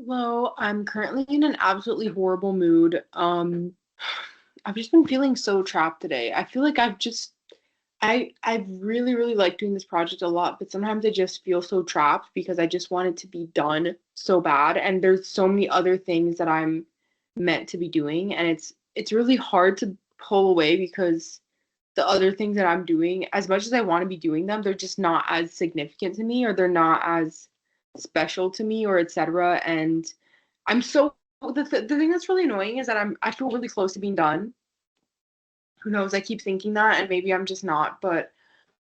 Hello, I'm currently in an absolutely horrible mood. I've just been feeling so trapped today. I feel like I really, really like doing this project a lot, but sometimes I just feel so trapped because I just want it to be done so bad. And there's so many other things that I'm meant to be doing, and it's really hard to pull away because the other things that I'm doing, as much as I want to be doing them, they're just not as significant to me or they're not as special to me or etc. And I'm so the thing that's really annoying is that I feel really close to being done. Who knows? I keep thinking that and maybe I'm just not, but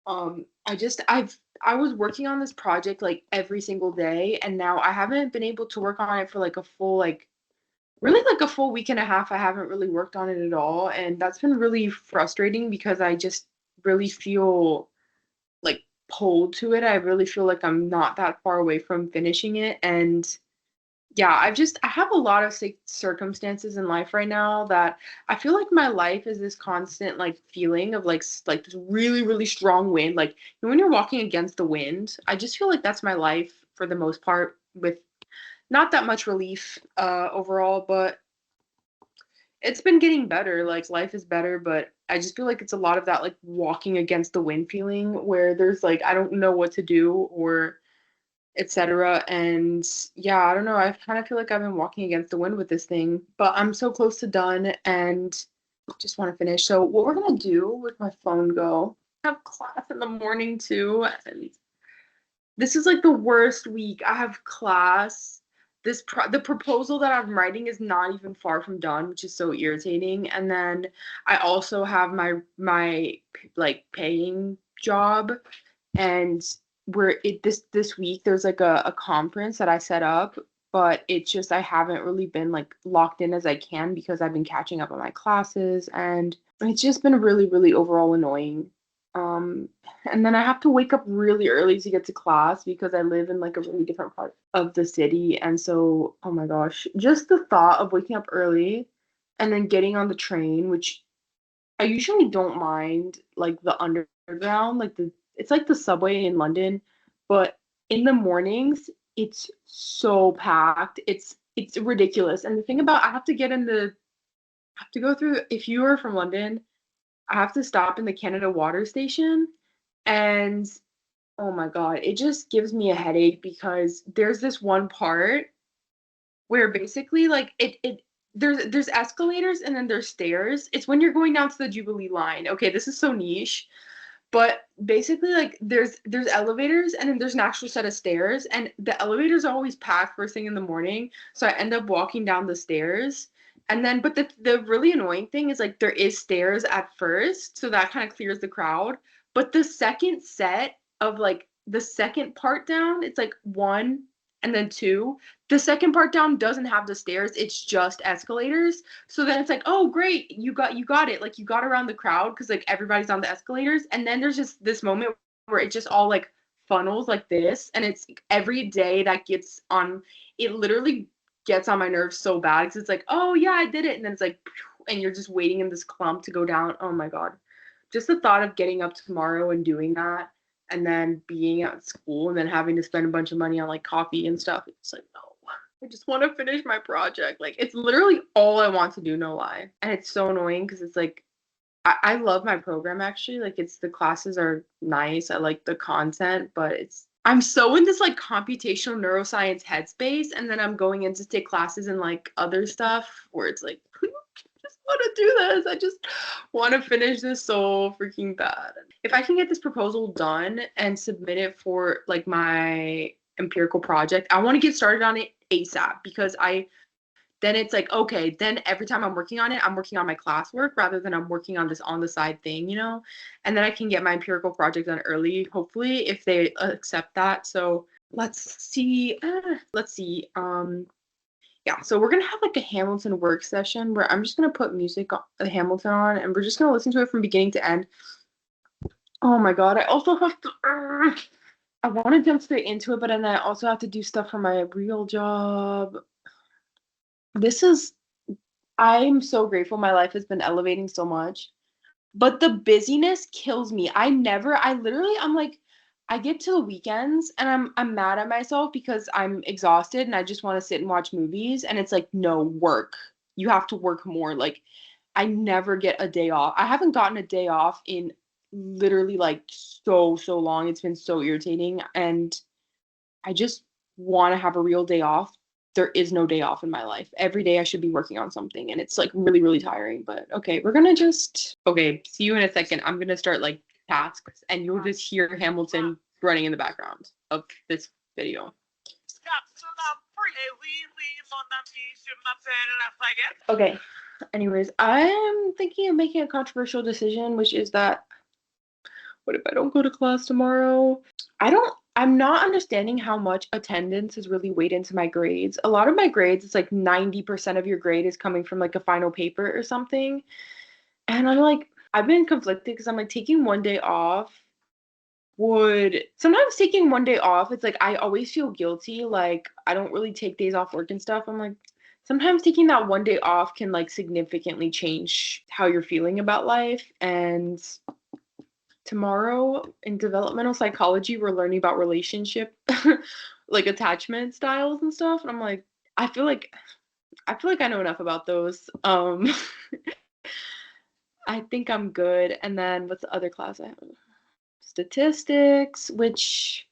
I was working on this project like every single day and now I haven't been able to work on it for like a full like really like a full week and a half. I haven't really worked on it at all and that's been really frustrating because I just really feel like pulled to it. I really feel like I'm not that far away from finishing it and yeah, I have a lot of circumstances in life right now that I feel like my life is this constant like feeling of like this really really strong wind. Like when you're walking against the wind, I just feel like that's my life for the most part with not that much relief overall, but it's been getting better. Like life is better, but I just feel like it's a lot of that like walking against the wind feeling where there's like I don't know what to do or etc. And yeah, I don't know. I kind of feel like I've been walking against the wind with this thing, but I'm so close to done and just want to finish. So what we're gonna do with my phone go? I have class in the morning too, and this is like the worst week. I have class. The proposal that I'm writing is not even far from done, which is so irritating. And then I also have my like paying job and where it this week there's like a conference that I set up, but it's just I haven't really been like locked in as I can because I've been catching up on my classes and it's just been really, really overall annoying. Um, and then I have to wake up really early to get to class because I live in like a really different part of the city. And so, oh my gosh, just the thought of waking up early and then getting on the train, which I usually don't mind like the underground, like the it's like the subway in London, but in the mornings it's so packed. It's ridiculous. And the thing about I have to get in the I have to go through if you are from London, I have to stop in the Canada Water station and oh my God, it just gives me a headache because there's this one part where basically like it there's escalators and then there's stairs. It's when you're going down to the Jubilee line. Okay, this is so niche, but basically like there's elevators and then there's an actual set of stairs and the elevators are always packed first thing in the morning. So I end up walking down the stairs. And then but the really annoying thing is like there is stairs at first, so that kind of clears the crowd. But the second set of like the second part down, it's like one and then two. The second part down doesn't have the stairs, it's just escalators. So then it's like, oh great, you got it. Like you got around the crowd because like everybody's on the escalators. And then there's just this moment where it just all like funnels like this. And it's like, every day that gets on it literally gets on my nerves so bad because it's like, oh yeah, I did it. And then it's like and you're just waiting in this clump to go down. Oh my God. Just the thought of getting up tomorrow and doing that and then being at school and then having to spend a bunch of money on like coffee and stuff. It's like, no. I just want to finish my project. Like it's literally all I want to do, no lie. And it's so annoying because it's like I love my program actually. Like it's the classes are nice. I like the content, but it's I'm so in this like computational neuroscience headspace, and then I'm going in to take classes and like other stuff where it's like I just want to do this. I just want to finish this so freaking bad. If I can get this proposal done and submit it for like my empirical project, I want to get started on it ASAP because I then it's like okay then every time I'm working on it I'm working on my classwork rather than I'm working on this on the side thing, and then I can get my empirical project done early hopefully if they accept that. So let's see yeah, so we're gonna have like a Hamilton work session where I'm just gonna put music on Hamilton on and we're just gonna listen to it from beginning to end. Oh my God, I also have to I want to jump straight into it but then I also have to do stuff for my real job. This is I'm so grateful my life has been elevating so much, but the busyness kills me. I literally, I'm like, I get to the weekends and I'm mad at myself because I'm exhausted and I just want to sit and watch movies and it's like, no, work. You have to work more. Like I never get a day off. I haven't gotten a day off in literally like so long. It's been so irritating and I just want to have a real day off. There is no day off in my life. Every day I should be working on something and it's like really tiring. But okay, we're gonna just okay, see you in a second. I'm gonna start like tasks and you'll just hear Hamilton running in the background of this video. Okay, anyways, I'm thinking of making a controversial decision, which is that what if I don't go to class tomorrow? I'm not understanding how much attendance has really weighed into my grades. A lot of my grades, it's like 90% of your grade is coming from like a final paper or something. And I'm like, I've been conflicted because I'm like taking one day off would sometimes taking one day off, it's like I always feel guilty. Like I don't really take days off work and stuff. I'm like, sometimes taking that one day off can like significantly change how you're feeling about life. And tomorrow in developmental psychology, we're learning about relationship, like attachment styles and stuff. And I'm like, I feel like I know enough about those. I think I'm good. And then what's the other class I have? Statistics, which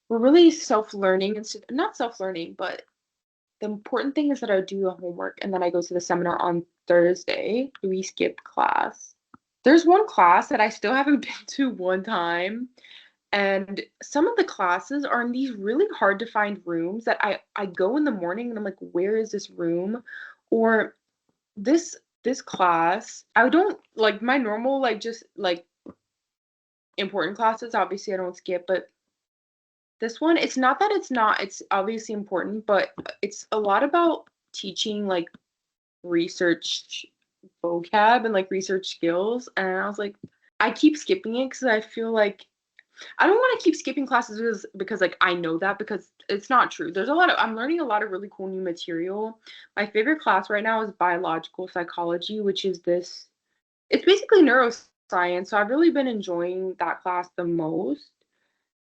we're really self-learning and not self-learning, but the important thing is that I do the homework and then I go to the seminar on Thursday. We skipped class. There's one class that I still haven't been to one time. And some of the classes are in these really hard to find rooms that I go in the morning and I'm like, where is this room? Or this class, I don't like my normal like just like important classes, obviously I don't skip, but this one, it's not that it's not, it's obviously important, but it's a lot about teaching like research vocab and like research skills. And I was like, I keep skipping it because I feel like I don't want to keep skipping classes because like I know that because it's not true. I'm learning a lot of really cool new material. My favorite class right now is biological psychology, which is it's basically neuroscience. So I've really been enjoying that class the most.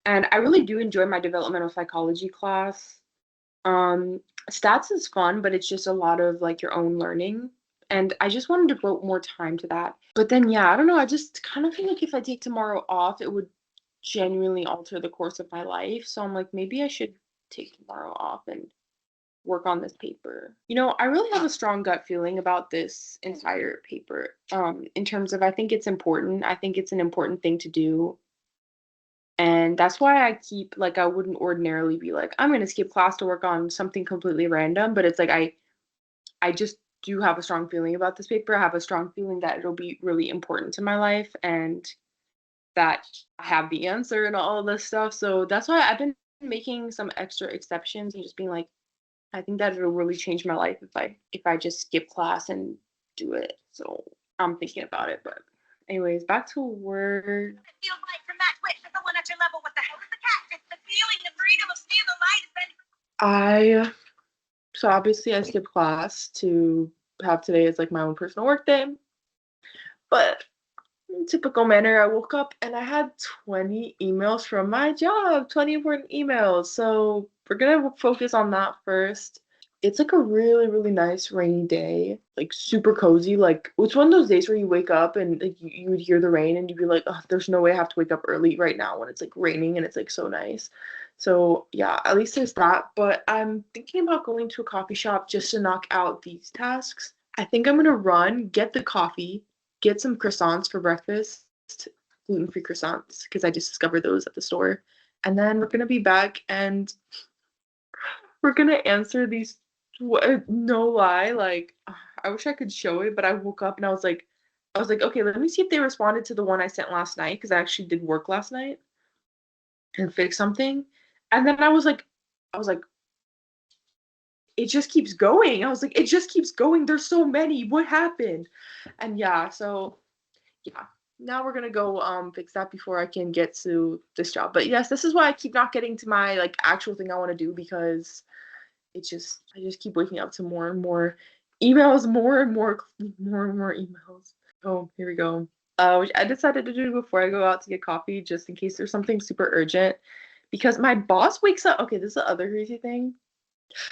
And I really do enjoy my developmental psychology class. Um, Stats is fun, but it's just a lot of like your own learning. And I just wanted to devote more time to that. But then, yeah, I don't know. I just kind of feel like if I take tomorrow off, it would genuinely alter the course of my life. So I'm like, maybe I should take tomorrow off and work on this paper. You know, I really have a strong gut feeling about this entire paper. In terms of I think it's important. I think it's an important thing to do. And that's why I keep like I wouldn't ordinarily be like, I'm gonna skip class to work on something completely random, but it's like I just do have a strong feeling about this paper. I have a strong feeling that it'll be really important to my life and that I have the answer and all of this stuff. So that's why I've been making some extra exceptions and just being like, I think that it'll really change my life if I just skip class and do it. So I'm thinking about it, but anyways, back to work. I so obviously I skipped class to have today as like my own personal work day. But in typical manner, I woke up and I had 20 emails from my job, 20 important emails. So we're gonna focus on that first. It's like a really nice rainy day, like super cozy. Like it's one of those days where you wake up and like you would hear the rain and you'd be like, oh, there's no way I have to wake up early right now when it's like raining and it's like so nice. So yeah, at least there's that. But I'm thinking about going to a coffee shop just to knock out these tasks. I think I'm gonna run, get the coffee, get some croissants for breakfast, gluten-free croissants, because I just discovered those at the store. And then we're gonna be back and we're gonna answer these. No lie, like I wish I could show it, but I woke up and I was like, okay, let me see if they responded to the one I sent last night because I actually did work last night and fix something. And then I was like, it just keeps going. I was like, it just keeps going. There's so many. What happened? And yeah, so yeah. Now we're gonna go fix that before I can get to this job. But yes, this is why I keep not getting to my like actual thing I want to do because I just keep waking up to more and more emails, more and more emails. Oh, here we go. which I decided to do before I go out to get coffee, just in case there's something super urgent. Because my boss wakes up. Okay, this is the other crazy thing.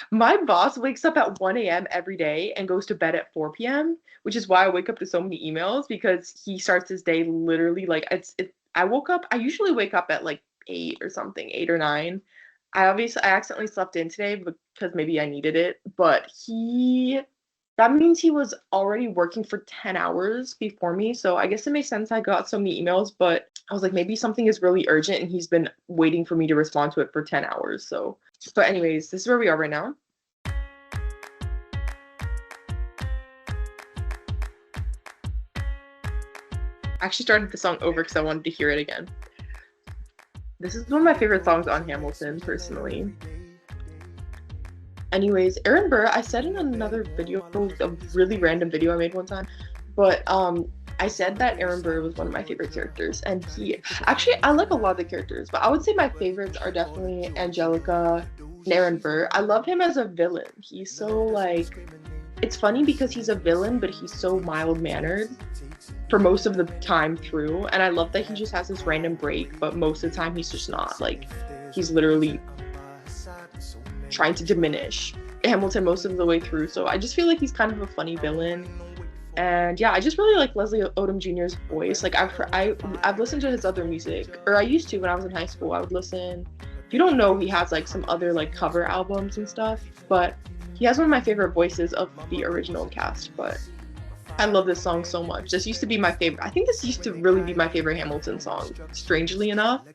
My boss wakes up at 1 a.m. every day and goes to bed at 4 p.m., which is why I wake up to so many emails because he starts his day literally like I usually wake up at like 8 or something, 8 or 9. I accidentally slept in today because maybe I needed it, but that means he was already working for 10 hours before me. So I guess it makes sense I got so many emails, but I was like, maybe something is really urgent and he's been waiting for me to respond to it for 10 hours. So, but anyways, this is where we are right now. I actually started the song over because I wanted to hear it again. This is one of my favorite songs on Hamilton, personally. Anyways, Aaron Burr, I said in another video, a really random video I made one time, but I said that Aaron Burr was one of my favorite characters, and I like a lot of the characters, but I would say my favorites are definitely Angelica and Aaron Burr. I love him as a villain. He's so like, it's funny because he's a villain, but he's so mild-mannered for most of the time through, and I love that he just has this random break, but most of the time he's just not. Like, he's literally trying to diminish Hamilton most of the way through. So I just feel like he's kind of a funny villain. And yeah, I just really like Leslie Odom Jr.'s voice. Like I've listened to his other music, or I used to when I was in high school. I would listen. If you don't know, he has like some other like cover albums and stuff, but he has one of my favorite voices of the original cast. But I love this song so much. This used to be my favorite. I think this used to really be my favorite Hamilton song, strangely enough,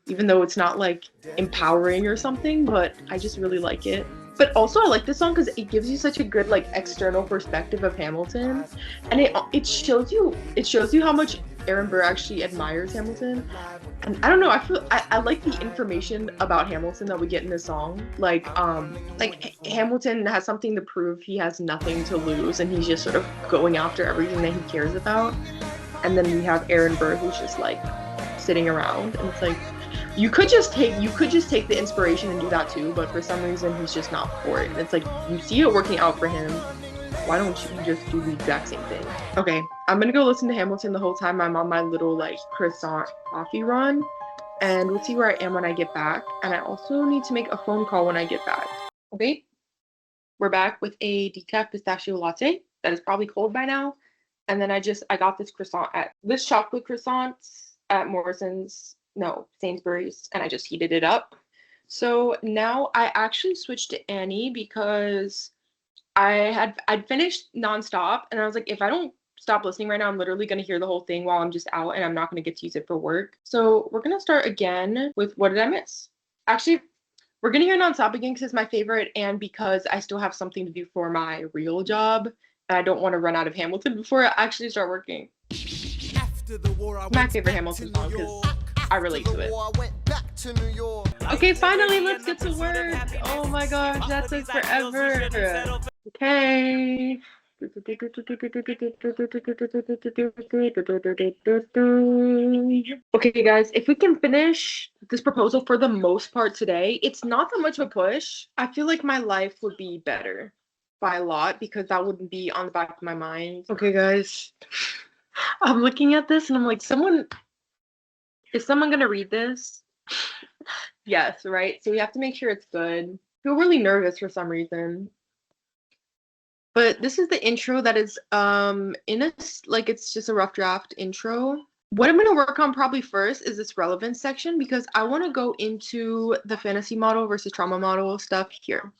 even though it's not like empowering or something, but I just really like it. But also I like this song because it gives you such a good like external perspective of Hamilton, and it shows you how much Aaron Burr actually admires Hamilton. And I don't know, I like the information about Hamilton that we get in this song. Like Hamilton has something to prove, he has nothing to lose, and he's just sort of going after everything that he cares about. And then we have Aaron Burr who's just like sitting around, and it's like you could just take the inspiration and do that too, but for some reason he's just not for it. And it's like you see it working out for him. Why don't you just do the exact same thing? Okay, I'm gonna go listen to Hamilton the whole time I'm on my little like croissant coffee run, and we'll see where I am when I get back. And I also need to make a phone call when I get back. Okay, we're back with a decaf pistachio latte that is probably cold by now. And then I got this chocolate croissant at Sainsbury's, and I just heated it up. So now I actually switched to Annie because I'd finished nonstop, and I was like, if I don't stop listening right now, I'm literally gonna hear the whole thing while I'm just out, and I'm not gonna get to use it for work. So we're gonna start again with What Did I Miss? Actually, we're gonna hear nonstop again because it's my favorite, and because I still have something to do for my real job, and I don't want to run out of Hamilton before I actually start working. My favorite Hamilton song because I relate to it. Okay, finally, let's get to work. Oh my gosh, that took forever. Okay. Okay, guys, if we can finish this proposal for the most part today, it's not that much of a push. I feel like my life would be better by a lot because that wouldn't be on the back of my mind. Okay, guys, I'm looking at this and I'm like, is someone gonna read this? Yes, right? So we have to make sure it's good. I feel really nervous for some reason. But this is the intro that is it's just a rough draft intro. What I'm gonna work on probably first is this relevance section because I want to go into the fantasy model versus trauma model stuff here.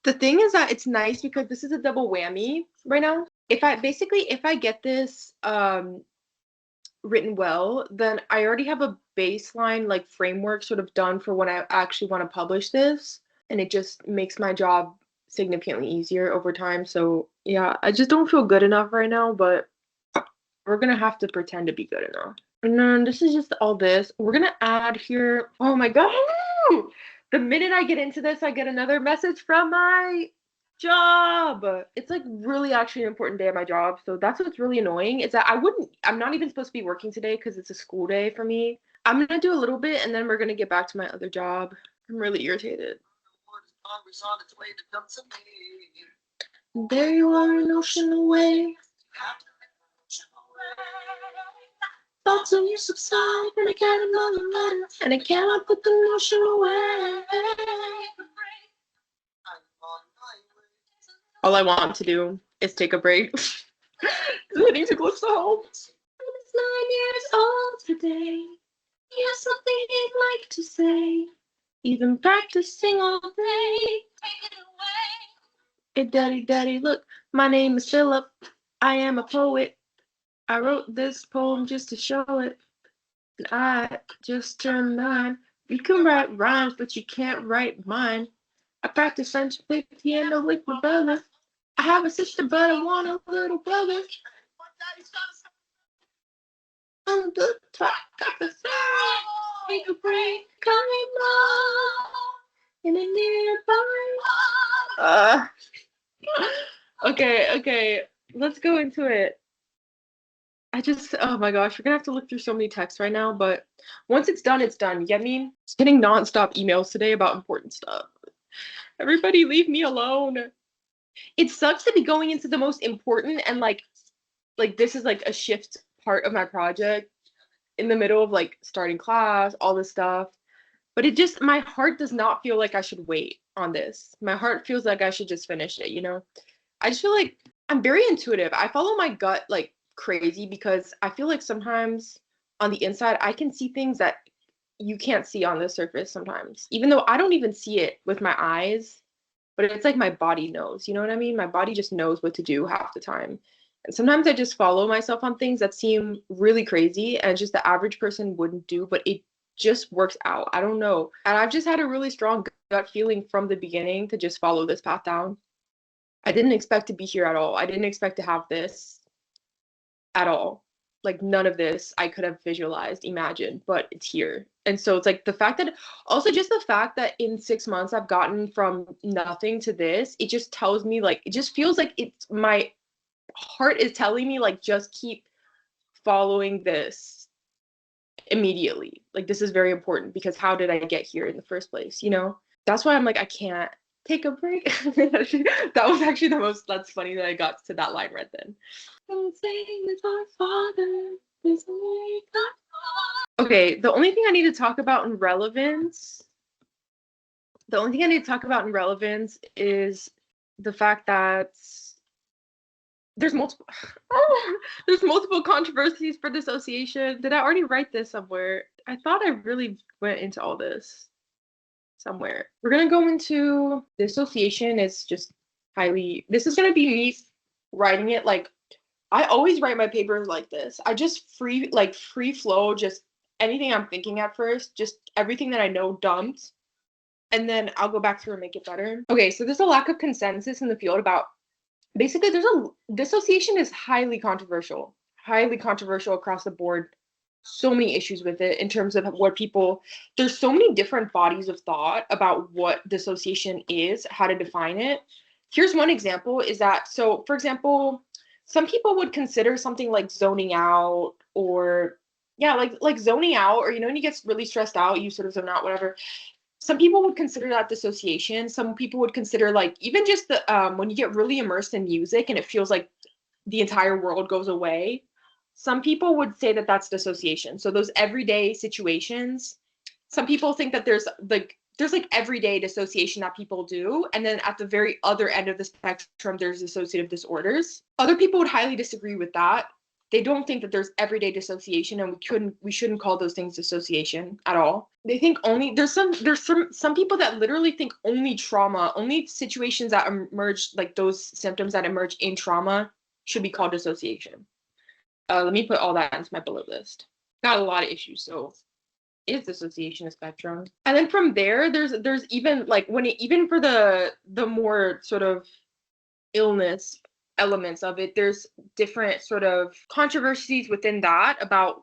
The thing is that it's nice because this is a double whammy right now. If I get this written well, then I already have a baseline like framework sort of done for when I actually want to publish this, and it just makes my job significantly easier over time. So yeah, I just don't feel good enough right now, but we're gonna have to pretend to be good enough. And then this is just all this. We're gonna add here. Oh my god. The minute I get into this, I get another message from my job. It's like really actually an important day at my job. So that's what's really annoying. Is that I'm not even supposed to be working today because it's a school day for me. I'm gonna do a little bit and then we're gonna get back to my other job. I'm really irritated. There you are, an ocean away. Thoughts on you subside, and I can't another letter, and I cannot put the notion away. All I want to do is take a break. I need to close to home. It's 9 years old today. He has something he'd like to say. Even practicing all day. Take it away. Hey, daddy, daddy, look. My name is Philip. I am a poet. I wrote this poem just to show it. And I just turned 9. You can write rhymes, but you can't write mine. I practice French, play piano with my brother. I have a sister, but I want a little brother. On the top of the floor, take a break, coming on in a nearby. Okay, let's go into it. Oh my gosh, we're gonna have to look through so many texts right now, but once it's done, it's done. You get me? Just getting nonstop emails today about important stuff. Everybody leave me alone. It sucks to be going into the most important and like this is like a shift part of my project in the middle of like starting class, all this stuff. But my heart does not feel like I should wait on this. My heart feels like I should just finish it, you know? I just feel like I'm very intuitive. I follow my gut like crazy because I feel like sometimes on the inside I can see things that you can't see on the surface sometimes. Even though I don't even see it with my eyes, but it's like my body knows, you know what I mean? My body just knows what to do half the time. And sometimes I just follow myself on things that seem really crazy and just the average person wouldn't do, but it just works out. I don't know. And I've just had a really strong gut feeling from the beginning to just follow this path down. I didn't expect to be here at all. I didn't expect to have this at all. Like none of this I could have visualized, imagined, but it's here. And so it's like the fact that also just the fact that in 6 months I've gotten from nothing to this, it just tells me like it just feels like it's my heart is telling me like just keep following this immediately. Like this is very important because how did I get here in the first place, you know? That's why I'm like I can't take a break. That was actually that's funny that I got to that line right then. Okay, the only thing I need to talk about in relevance is the fact that there's multiple there's multiple controversies for dissociation. Did I already write this somewhere? I thought I really went into all this somewhere. We're gonna go into dissociation. Is just this is gonna be me writing it like I always write my papers like this. I just free flow, just anything I'm thinking at first, just everything that I know dumped, and then I'll go back through and make it better. Okay, so there's a lack of consensus in the field about basically dissociation is highly controversial across the board. So many issues with it in terms of there's so many different bodies of thought about what dissociation is, how to define it. Here's one example is that, so for example, some people would consider something like zoning out or like zoning out, or when you get really stressed out, you sort of zone out, whatever. Some people would consider that dissociation. Some people would consider like even just the when you get really immersed in music and it feels like the entire world goes away. Some people would say that that's dissociation. So those everyday situations, some people think that there's everyday dissociation that people do, and then at the very other end of the spectrum there's dissociative disorders. Other people would highly disagree with that. They don't think that there's everyday dissociation, and we shouldn't call those things dissociation at all. They think only there's some people that literally think only trauma, only situations that emerge, like those symptoms that emerge in trauma, should be called dissociation. Let me put all that into my bullet list. Got a lot of issues, so is dissociation a spectrum? And then from there, there's even like even for the more sort of illness elements of it, there's different sort of controversies within that about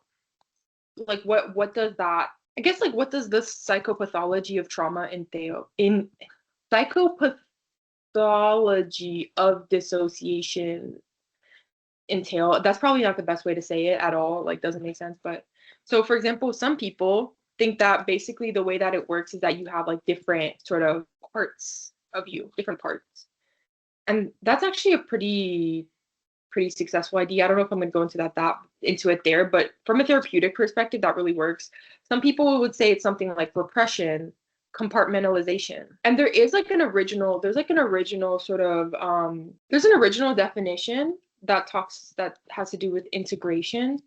like what does that, I guess, like what does this psychopathology of trauma entail in psychopathology of dissociation entail. That's probably not the best way to say it at all, like doesn't make sense. But so for example, some people think that basically the way that it works is that you have like different sort of parts of you, different parts. And that's actually a pretty pretty successful idea. I don't know if I'm going to go into it there, but from a therapeutic perspective, that really works. Some people would say it's something like repression, compartmentalization. And there's like an original sort of there's an original definition that has to do with integration.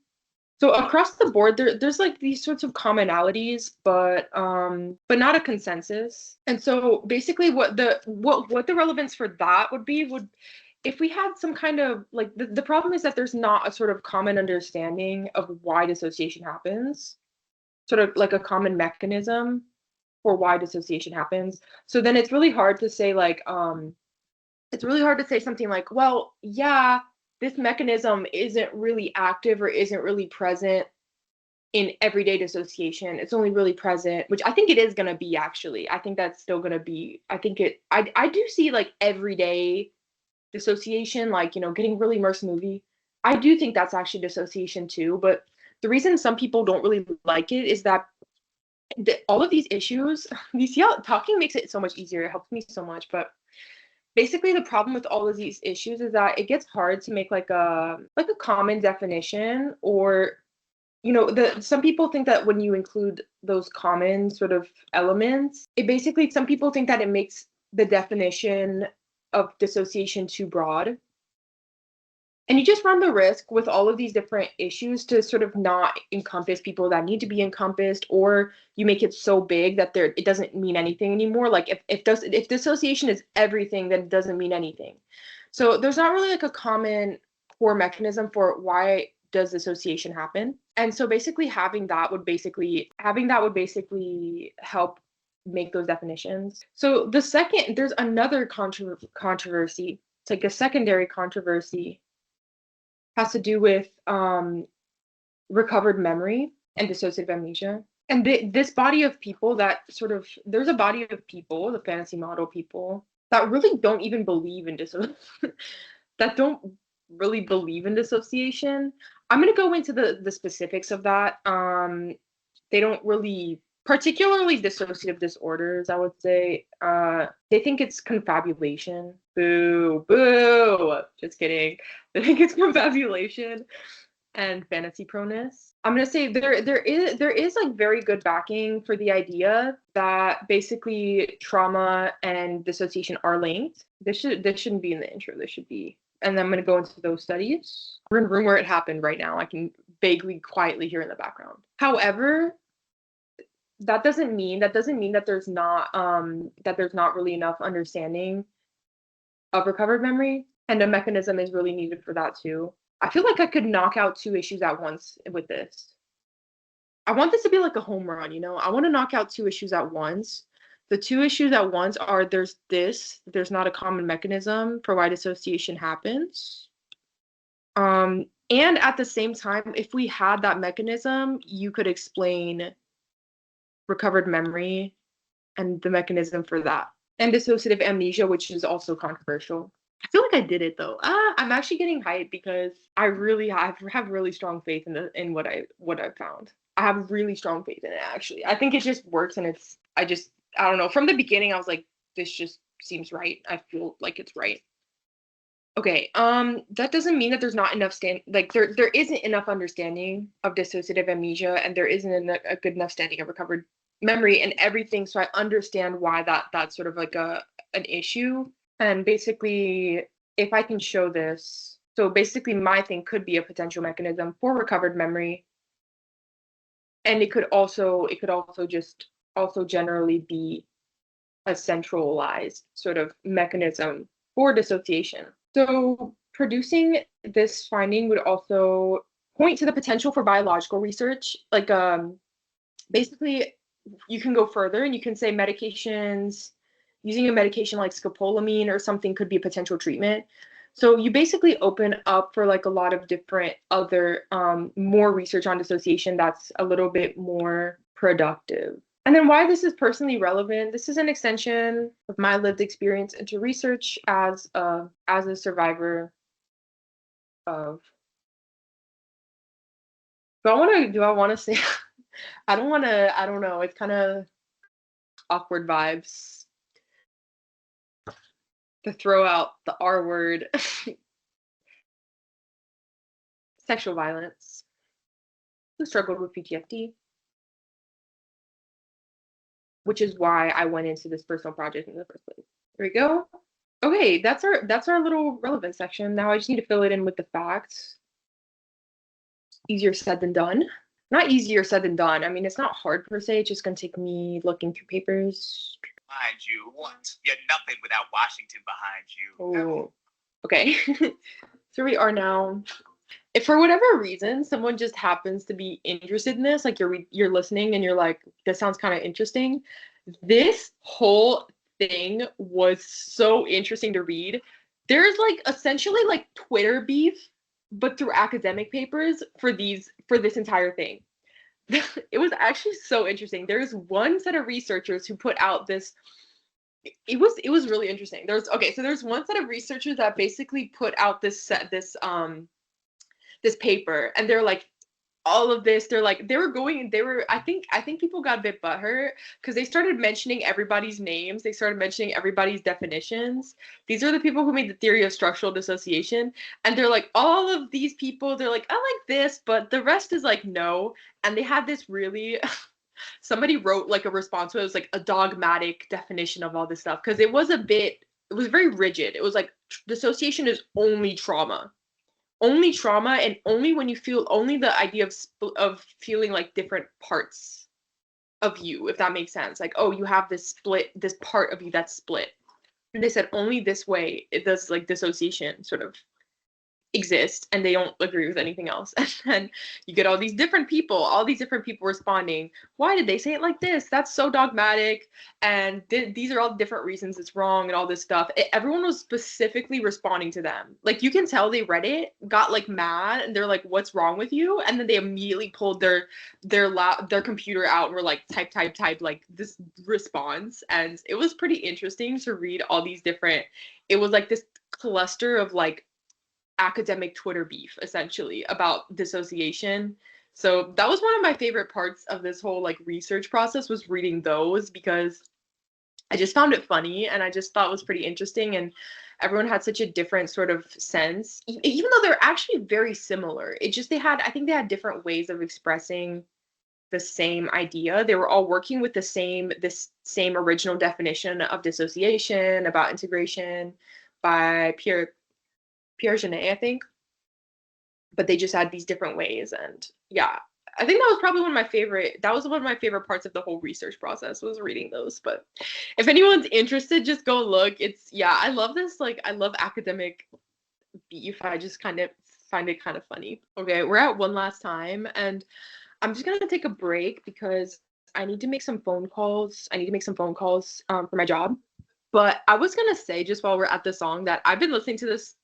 So across the board, there's like these sorts of commonalities, but not a consensus. And so basically, what the relevance for that would if we had some kind of like the problem is that there's not a sort of common understanding of why dissociation happens, sort of like a common mechanism for why dissociation happens. So then it's really hard to say something like, well, yeah, this mechanism isn't really active or isn't really present in everyday dissociation. It's only really present, which I think it is going to be actually. I think that's still going to be, I do see like everyday dissociation, like, getting really immersed in a movie. I do think that's actually dissociation too. But the reason some people don't really like it is that all of these issues, you see how talking makes it so much easier. It helps me so much. But basically the problem with all of these issues is that it gets hard to make like a common definition, or some people think that when you include those common sort of elements, it basically, some people think that it makes the definition of dissociation too broad. And you just run the risk with all of these different issues to sort of not encompass people that need to be encompassed, or you make it so big that it doesn't mean anything anymore. Like if dissociation is everything, then it doesn't mean anything. So there's not really like a common core mechanism for why does dissociation happen. And so basically having that would basically help make those definitions. So there's another controversy. It's like a secondary controversy, has to do with recovered memory and dissociative amnesia. And this body of people there's a body of people, the fantasy model people, that really don't even believe in that don't really believe in dissociation. I'm going to go into the specifics of that. They don't really, particularly dissociative disorders, I would say, they think it's confabulation. Boo, boo. Just kidding. They think it's confabulation and fantasy proneness. I'm gonna say there is like very good backing for the idea that basically trauma and dissociation are linked. This shouldn't be in the intro. This should be, and then I'm gonna go into those studies. We're in a room where it happened right now. I can vaguely, quietly hear in the background. However, that doesn't mean that there's not really enough understanding of recovered memory, and a mechanism is really needed for that too. I feel like I could knock out two issues at once with this. I want this to be like a home run, I want to knock out two issues at once. The two issues at once are there's not a common mechanism for why dissociation happens. And at the same time, if we had that mechanism, you could explain recovered memory and the mechanism for that. And dissociative amnesia, which is also controversial. I feel like I did it though. I'm actually getting hyped because I really have really strong faith in what I found. I have really strong faith in it actually. I think it just works, and I don't know. From the beginning, I was like, this just seems right. I feel like it's right. Okay. That doesn't mean that there's not enough there isn't enough understanding of dissociative amnesia, and there isn't a good enough standing of recovered memory and everything. So I understand why that's sort of like an issue. And basically, if I can show this, so basically my thing could be a potential mechanism for recovered memory. And it could also just generally be a centralized sort of mechanism for dissociation. So producing this finding would also point to the potential for biological research. Like basically you can go further and you can say using a medication like scopolamine or something could be a potential treatment. So you basically open up for like a lot of different other more research on dissociation that's a little bit more productive. And then why this is personally relevant, this is an extension of my lived experience into research as a survivor of. Do I want to say I don't know, it's kind of awkward vibes to throw out the R word. Sexual violence. Who struggled with PTSD, which is why I went into this personal project in the first place. There we go. Okay, that's our little relevant section. Now I just need to fill it in with the facts. Easier said than done. Not easier said than done. I mean, it's not hard per se. It's just gonna take me looking through papers. Behind you, what? You're nothing without Washington behind you. Oh, okay. So we are now. If for whatever reason someone just happens to be interested in this, like you're listening and you're like, this sounds kind of interesting. This whole thing was so interesting to read. There's like essentially like Twitter beef, but through academic papers for this entire thing. It was actually so interesting. There's one set of researchers who put out this. It was really interesting. There's one set of researchers that basically put out this paper, and they're like, all of this, I think people got a bit butthurt because they started mentioning everybody's names, they started mentioning everybody's definitions. These are the people who made the theory of structural dissociation, and they're like, all of these people, they're like, I like this, but the rest is like, no. And they had this really somebody wrote like a response to it. It was like a dogmatic definition of all this stuff, because it was very rigid. It was like, dissociation is only trauma, and only when you feel, only the idea of feeling like different parts of you, if that makes sense. Like, oh, you have this part of you that's split. And they said only this way it does like dissociation sort of exist, and they don't agree with anything else. And then you get all these different people responding, why did they say it like this? That's so dogmatic, and these are all different reasons it's wrong, and all this stuff. Everyone was specifically responding to them. Like, you can tell they read it, got like mad, and they're like, what's wrong with you? And then they immediately pulled their computer out and were like, type like this response. And it was pretty interesting to read all these different, it was like this cluster of like academic Twitter beef, essentially, about dissociation. So that was one of my favorite parts of this whole like research process, was reading those, because I just found it funny, and I just thought it was pretty interesting, and everyone had such a different sort of sense, even though they're actually very similar. I think they had different ways of expressing the same idea. They were all working with this same original definition of dissociation, about integration, by Pierre Genet, I think. But they just had these different ways. And yeah, I think that was one of my favorite parts of the whole research process, was reading those. But if anyone's interested, just go look. I love this. Like, I love academic beef. I just kind of find it kind of funny. Okay, we're at one last time, and I'm just gonna take a break because I need to make some phone calls. For my job. But I was gonna say, just while we're at the song, that I've been listening to this.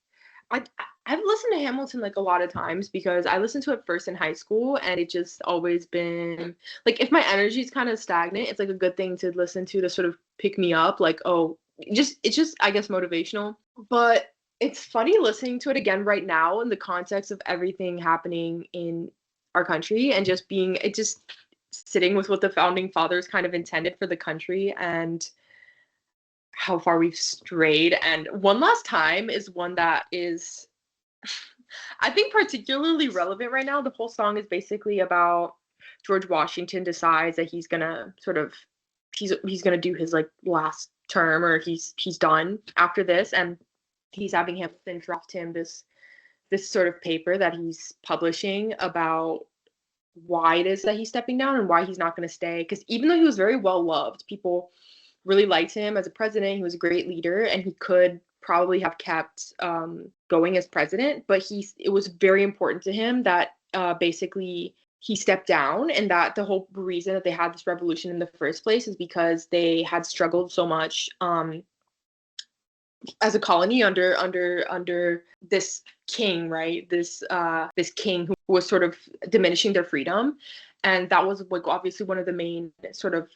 I've listened to Hamilton like a lot of times, because I listened to it first in high school, and it just always been like, if my energy is kind of stagnant, it's like a good thing to listen to sort of pick me up. Like, oh, it's just I guess motivational. But it's funny listening to it again right now in the context of everything happening in our country, and just sitting with what the founding fathers kind of intended for the country, and how far we've strayed. And One Last Time is one that is, I think, particularly relevant right now. The whole song is basically about George Washington decides that he's gonna do his like last term, or he's done after this, and he's having Hamilton draft him this sort of paper that he's publishing about why it is that he's stepping down, and why he's not going to stay. Because even though he was very well loved, people really liked him as a president. He was a great leader, and he could probably have kept going as president. But it was very important to him that basically he stepped down, and that the whole reason that they had this revolution in the first place is because they had struggled so much as a colony under this king, right? This king who was sort of diminishing their freedom. And that was like obviously one of the main sort of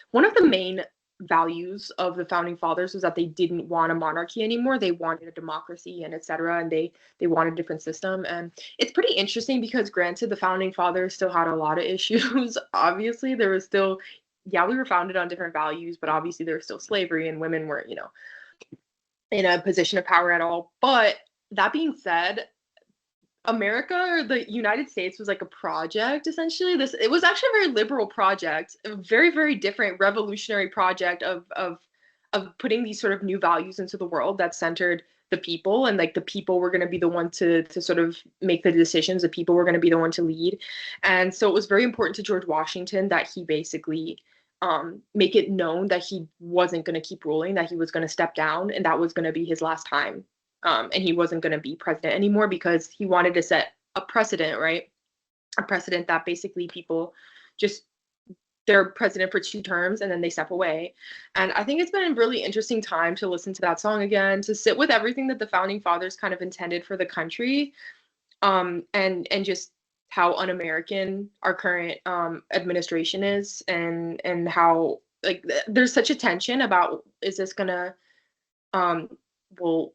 one of the main values of the founding fathers was that they didn't want a monarchy anymore. They wanted a democracy, and etc. And they wanted a different system. And it's pretty interesting because, granted, the founding fathers still had a lot of issues. Obviously, there was still, yeah, we were founded on different values, but obviously there was still slavery, and women weren't, in a position of power at all. But that being said, America or the United States was like a project essentially. It was actually a very liberal project, a very, very different revolutionary project of putting these sort of new values into the world that centered the people, and like the people were going to be the one to sort of make the decisions, the people were going to be the one to lead. And so it was very important to George Washington that he basically make it known that he wasn't going to keep ruling, that he was going to step down, and that was going to be his last time. And he wasn't going to be president anymore because he wanted to set a precedent, right? A precedent that basically people just, they're president for 2 terms and then they step away. And I think it's been a really interesting time to listen to that song again, to sit with everything that the founding fathers kind of intended for the country, and just how un-American our current administration is, and how like there's such a tension about, is this gonna um, will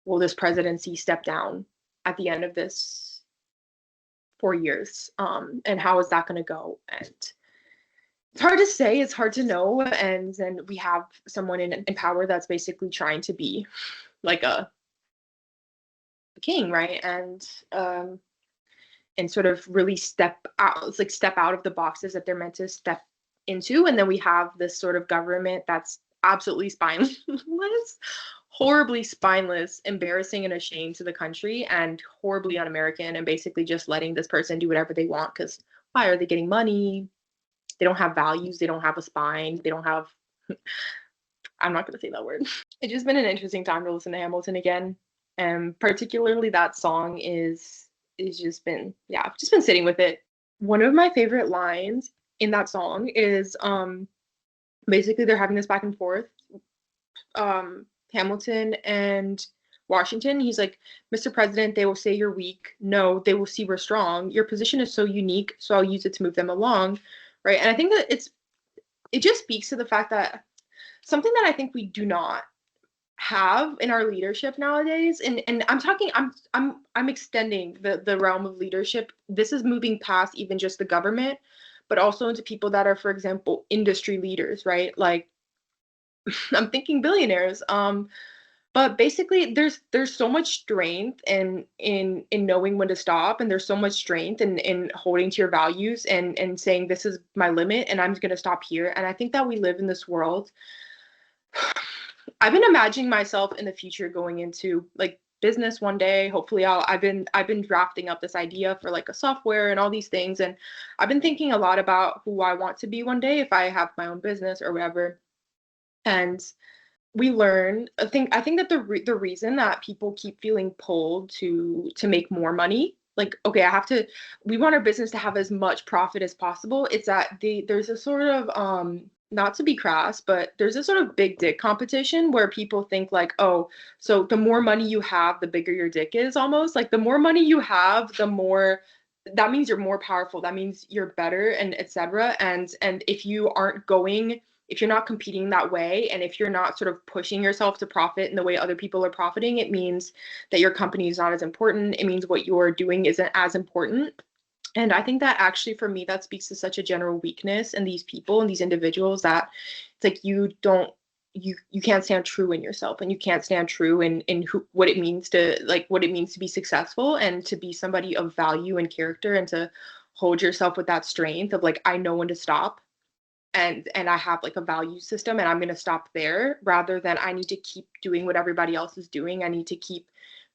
will this presidency step down at the end of this 4 years, and how is that going to go? And it's hard to say, it's hard to know, and then we have someone in power that's basically trying to be like a king, right? And sort of really step out, it's like step out of the boxes that they're meant to step into. And then we have this sort of government that's absolutely spineless, horribly spineless, embarrassing and ashamed to the country, and horribly un-American, and basically just letting this person do whatever they want, because why are they getting money? They don't have values, they don't have a spine, they don't have I'm not going to say that word. It's just been an interesting time to listen to Hamilton again, and particularly that song is just been, yeah, I've just been sitting with it. One of my favorite lines in that song is basically they're having this back and forth, Hamilton and Washington. He's like, Mr. President, they will say you're weak. No, they will see we're strong. Your position is so unique, so I'll use it to move them along, right? And I think that it just speaks to the fact that something that I think we do not have in our leadership nowadays, and I'm talking, I'm extending the realm of leadership. This is moving past even just the government, but also into people that are, for example, industry leaders, right? Like I'm thinking billionaires. But basically there's so much strength in knowing when to stop, and there's so much strength in holding to your values and saying this is my limit and I'm going to stop here. And I think that we live in this world. I've been imagining myself in the future going into like business one day. Hopefully I've been drafting up this idea for like a software and all these things, and I've been thinking a lot about who I want to be one day if I have my own business or whatever. And we learn, I think that the reason that people keep feeling pulled to make more money, like, okay, we want our business to have as much profit as possible. It's that there's a sort of not to be crass, but there's a sort of big dick competition where people think like, oh, so the more money you have, the bigger your dick is, almost like the more money you have, the more that means you're more powerful, that means you're better, and etc. And if you're not competing that way, and if you're not sort of pushing yourself to profit in the way other people are profiting, it means that your company is not as important. It means what you're doing isn't as important. And I think that actually for me, that speaks to such a general weakness in these people and these individuals, that it's like you can't stand true in yourself, and you can't stand true in what it means to be successful and to be somebody of value and character, and to hold yourself with that strength of like, I know when to stop, and I have like a value system, and I'm going to stop there, rather than I need to keep doing what everybody else is doing. I need to keep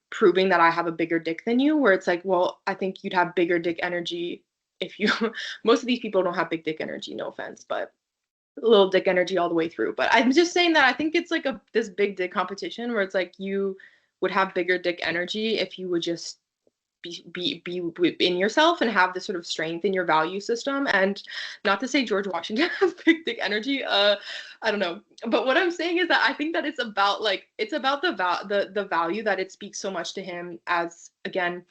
proving that I have a bigger dick than you, where it's like, well, I think you'd have bigger dick energy if you most of these people don't have big dick energy, no offense, but little dick energy all the way through. But I'm just saying that I think it's like this big dick competition where it's like you would have bigger dick energy if you would just be in yourself and have this sort of strength in your value system. And not to say George Washington has big dick energy, I don't know, but what I'm saying is that I think that it's about the value that it speaks so much to him. As again,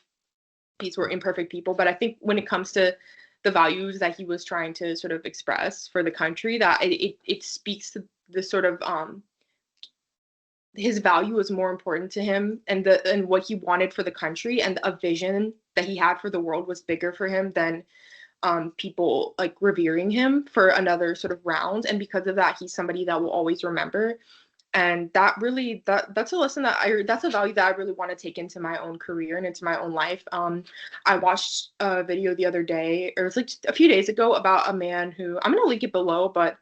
these were imperfect people, but I think when it comes to the values that he was trying to sort of express for the country, that it speaks to the sort of his value was more important to him, and what he wanted for the country, and a vision that he had for the world was bigger for him than people like revering him for another sort of round. And because of that, he's somebody that will always remember. And that's a lesson that's a value that I really want to take into my own career and into my own life. I watched a video the other day, or it was like just a few days ago, about a man who, I'm gonna link it below, but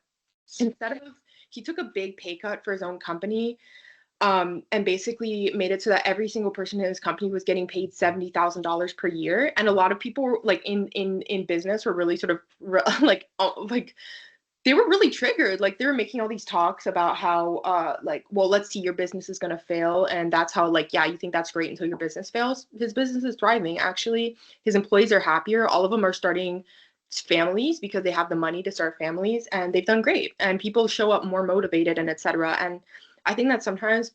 instead of he took a big pay cut for his own company, and basically made it so that every single person in his company was getting paid $70,000 per year. And a lot of people like in business were really sort of like like they were really triggered. Like they were making all these talks about how like, well, let's see, your business is gonna fail, and that's how, like, yeah, you think that's great until your business fails. His business is thriving, actually. His employees are happier. All of them are starting families because they have the money to start families, and they've done great, and people show up more motivated and etc. And I think that sometimes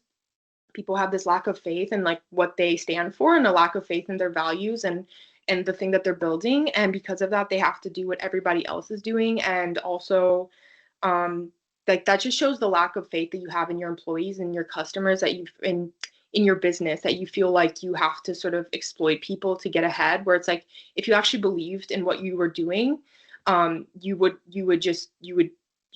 people have this lack of faith in like what they stand for, and a lack of faith in their values and the thing that they're building, and because of that they have to do what everybody else is doing. And also um like that just shows the lack of faith that you have in your employees and your customers, that you've in your business, that you feel like you have to sort of exploit people to get ahead, where it's like, if you actually believed in what you were doing, you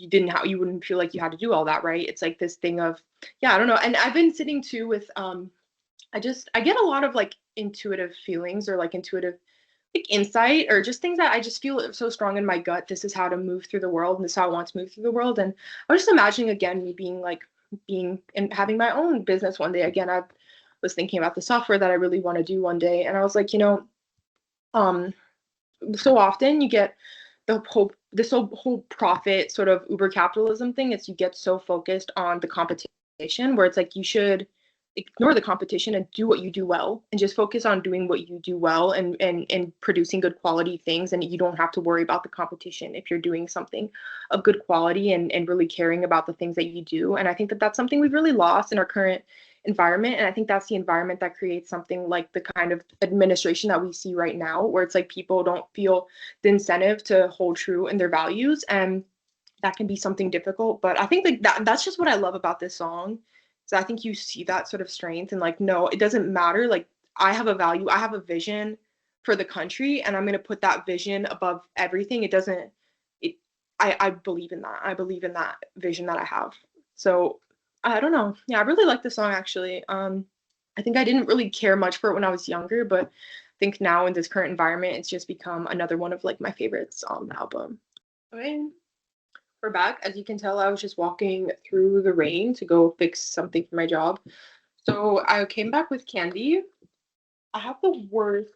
didn't have you wouldn't feel like you had to do all that, right? It's like this thing of, yeah, I don't know. And I've been sitting too with I get a lot of like intuitive feelings, or like intuitive like insight, or just things that I just feel so strong in my gut. This is how to move through the world, and this is how I want to move through the world. And I was just imagining again me being and having my own business one day. Again, I was thinking about the software that I really want to do one day, and I was like, um, so often you get whole profit sort of uber capitalism thing. It's, you get so focused on the competition, where it's like you should ignore the competition and do what you do well, and just focus on doing what you do well, and producing good quality things, and you don't have to worry about the competition if you're doing something of good quality, and really caring about the things that you do. And I think that that's something we've really lost in our current environment. And I think that's the environment that creates something like the kind of administration that we see right now, where it's like people don't feel the incentive to hold true in their values. And that can be something difficult. But I think that's just what I love about this song. So I think you see that sort of strength, and like, no, it doesn't matter. Like, I have a value, I have a vision for the country, and I'm gonna put that vision above everything. It doesn't it I believe in that. I believe in that vision that I have. So I don't know. Yeah, I really like the song, actually. I think I didn't really care much for it when I was younger, but I think now in this current environment, it's just become another one of like my favorites on the album. Okay, we're back. As you can tell, I was just walking through the rain to go fix something for my job. So I came back with candy. I have the worst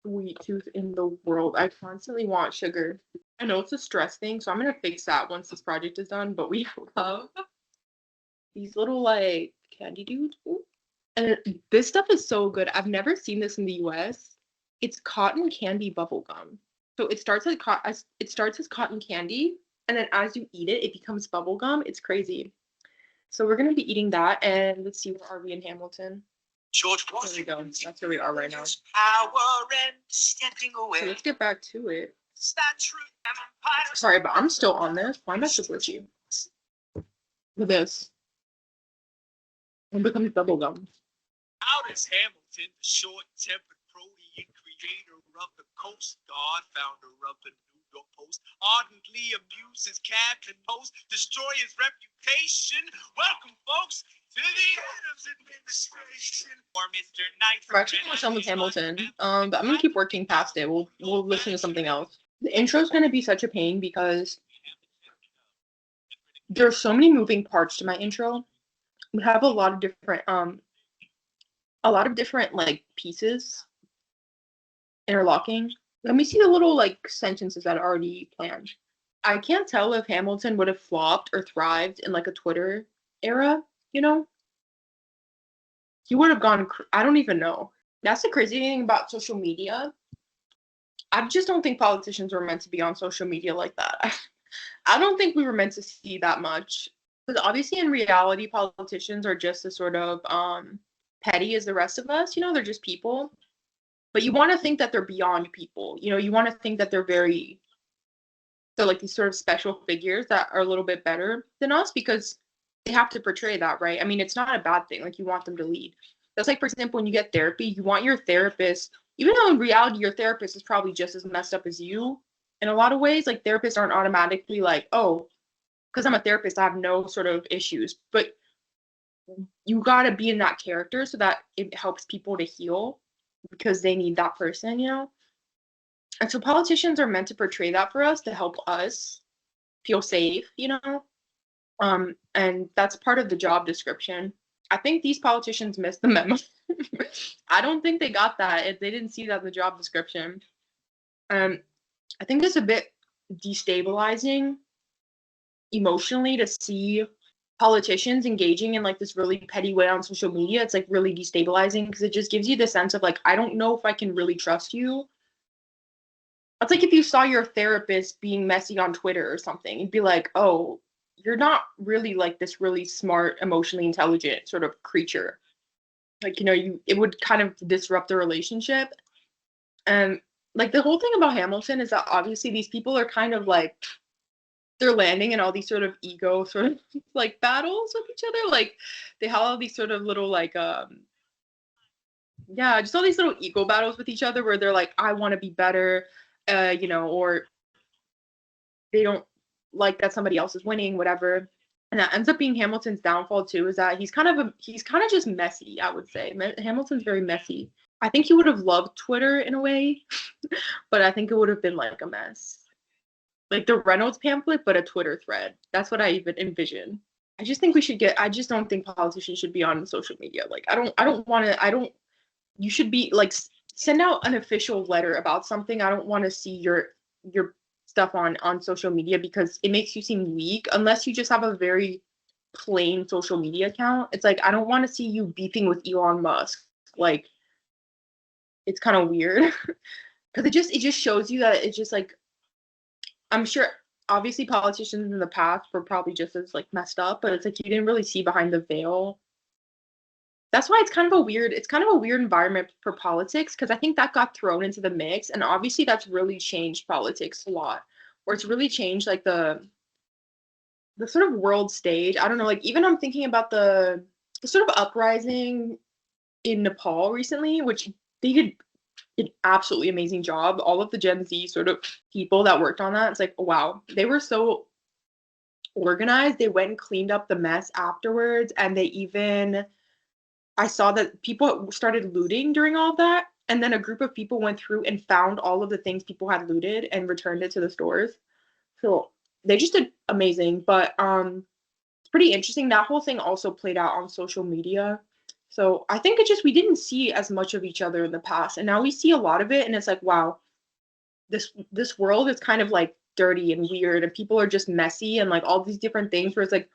sweet tooth in the world. I constantly want sugar. I know it's a stress thing, so I'm gonna fix that once this project is done. But we have these little like candy dudes. Ooh. And this stuff is so good. I've never seen this in the US. It's cotton candy bubble gum. So it starts as cotton candy, and then as you eat it, it becomes bubble gum. It's crazy. So we're gonna be eating that, and let's see, where are we in Hamilton? George There we Washington. go. That's where we are right now. So Power and stepping away. let's get back to it. Is that true? Empire. Sorry, but I'm still on this. Why am I so glitchy? Look at this. It becomes bubble gum. Out is Hamilton, the short-tempered protean creator of the Coast Guard, founder of the New York Post, ardently abuses Captain Post, destroy his reputation. Welcome, folks, to the Adams administration. Or Mr. Knight. We're actually almost done with Hamilton. But I'm gonna keep working past it. We'll listen to something else. The intro is gonna be such a pain because there's so many moving parts to my intro. We have a lot of different like pieces interlocking. Let me see the little like sentences that are already planned. I can't tell if Hamilton would have flopped or thrived in like a Twitter era, you know? He would have gone, I don't even know. That's the crazy thing about social media. I just don't think politicians were meant to be on social media like that. I don't think we were meant to see that much. Because obviously in reality, politicians are just as sort of petty as the rest of us. You know, they're just people. But you want to think that they're beyond people. You know, you want to think that they're like these sort of special figures that are a little bit better than us, because they have to portray that, right? I mean, it's not a bad thing. Like, you want them to lead. That's like, for example, when you get therapy, you want your therapist, even though in reality your therapist is probably just as messed up as you in a lot of ways. Like, therapists aren't automatically like, oh, because I'm a therapist, I have no sort of issues. But you gotta be in that character so that it helps people to heal because they need that person, you know? And so politicians are meant to portray that for us to help us feel safe, you know? And that's part of the job description. I think these politicians missed the memo. I don't think they got that if they didn't see that in the job description. Um, I think it's a bit destabilizing emotionally to see politicians engaging in like this really petty way on social media. It's like really destabilizing because it just gives you the sense of like, I don't know if I can really trust you. It's like if you saw your therapist being messy on Twitter or something, you'd be like, oh, you're not really like this really smart, emotionally intelligent sort of creature. Like, you know, it would kind of disrupt the relationship. And like the whole thing about Hamilton is that obviously these people are kind of like they're landing in all these sort of ego sort of like battles with each other. Like they have all these sort of little like yeah, just all these little ego battles with each other where they're like, I want to be better, you know, or they don't like that somebody else is winning, whatever. And that ends up being Hamilton's downfall too, is that he's kind of just messy, I would say. Hamilton's very messy. I think he would have loved Twitter in a way, but I think it would have been like a mess. Like the Reynolds pamphlet, but a Twitter thread. That's what I even envision. I just don't think politicians should be on social media. Like you should be like send out an official letter about something. I don't want to see your stuff on social media because it makes you seem weak unless you just have a very plain social media account. It's like I don't want to see you beefing with Elon Musk. Like it's kind of weird because it just shows you that it's just like I'm sure obviously politicians in the past were probably just as like messed up, but it's like you didn't really see behind the veil. That's why it's kind of a weird environment for politics because I think that got thrown into the mix and obviously that's really changed politics a lot. Or it's really changed like the sort of world stage. I don't know, like even I'm thinking about the sort of uprising in Nepal recently, which they did an absolutely amazing job. All of the Gen Z sort of people that worked on that, it's like, wow, they were so organized. They went and cleaned up the mess afterwards, and they even I saw that people started looting during all of that, and then a group of people went through and found all of the things people had looted and returned it to the stores. So they just did amazing. But it's pretty interesting. That whole thing also played out on social media. So I think it just we didn't see as much of each other in the past, and now we see a lot of it, and it's like, wow, this world is kind of like dirty and weird, and people are just messy and like all these different things where it's like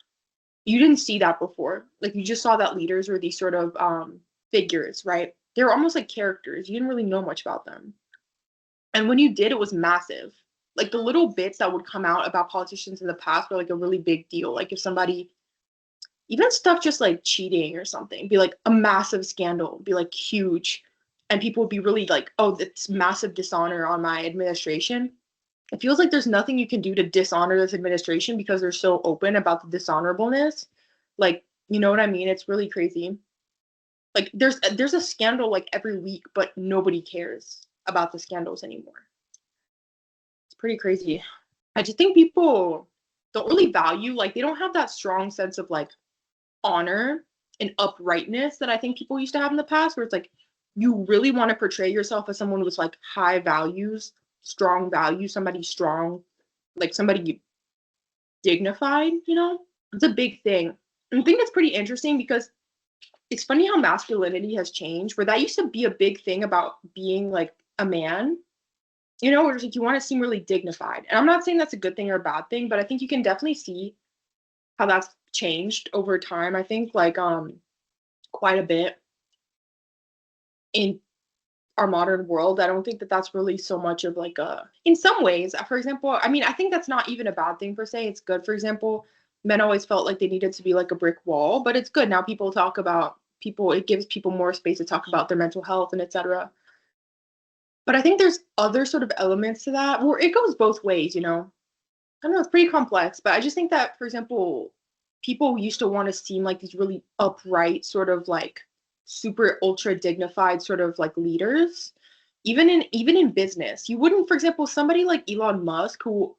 you didn't see that before. Like you just saw that leaders were these sort of figures, right? They were almost like characters. You didn't really know much about them. And when you did, it was massive. Like the little bits that would come out about politicians in the past were like a really big deal. Like if somebody, even stuff just like cheating or something, be like a massive scandal, be like huge. And people would be really like, oh, it's massive dishonor on my administration. It feels like there's nothing you can do to dishonor this administration because they're so open about the dishonorableness. Like, you know what I mean? It's really crazy. Like there's a scandal like every week, but nobody cares about the scandals anymore. It's pretty crazy. I just think people don't really value like they don't have that strong sense of like honor and uprightness that I think people used to have in the past, where it's like you really want to portray yourself as someone with like high values, strong values, somebody strong, like somebody dignified, you know? It's a big thing. And I think it's pretty interesting because it's funny how masculinity has changed, where that used to be a big thing about being like a man, you know, where it's like you want to seem really dignified. And I'm not saying that's a good thing or a bad thing, but I think you can definitely see how that's changed over time. I think like quite a bit in our modern world. I don't think that that's really so much of like a in some ways, for example, I mean, I think that's not even a bad thing per se. It's good. For example, men always felt like they needed to be like a brick wall, but it's good now people talk about people, it gives people more space to talk about their mental health and etc. But I think there's other sort of elements to that where it goes both ways, you know. I don't know, it's pretty complex, but I just think that, for example, people used to want to seem like these really upright, sort of like super ultra dignified sort of like leaders. Even in business, you wouldn't, for example, somebody like Elon Musk, who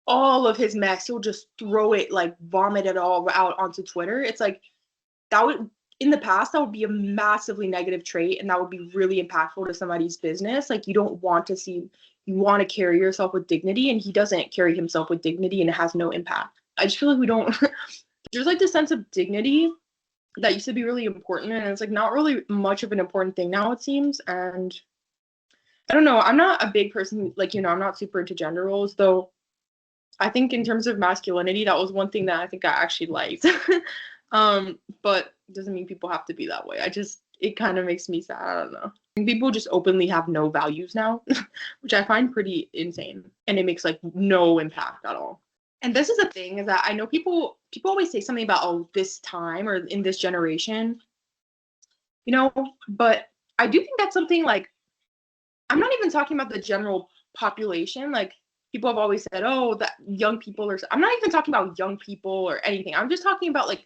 all of his mess, he'll just throw it like vomit it all out onto Twitter. It's like that would, in the past, that would be a massively negative trait, and that would be really impactful to somebody's business. Like, you don't want to see, you want to carry yourself with dignity, and he doesn't carry himself with dignity, and it has no impact. I just feel like we don't, there's like this sense of dignity that used to be really important, and it's like not really much of an important thing now, it seems. And I don't know, I'm not a big person, like, I'm not super into gender roles, though. I think in terms of masculinity, that was one thing that I think I actually liked. But doesn't mean people have to be that way. It kind of makes me sad. I don't know. And people just openly have no values now, which I find pretty insane. And it makes like no impact at all. And this is the thing, is that I know people always say something about, oh, this time or in this generation, but I do think that's something like, I'm not even talking about the general population. Like, people have always said, oh, that young people are, I'm not even talking about young people or anything. I'm just talking about like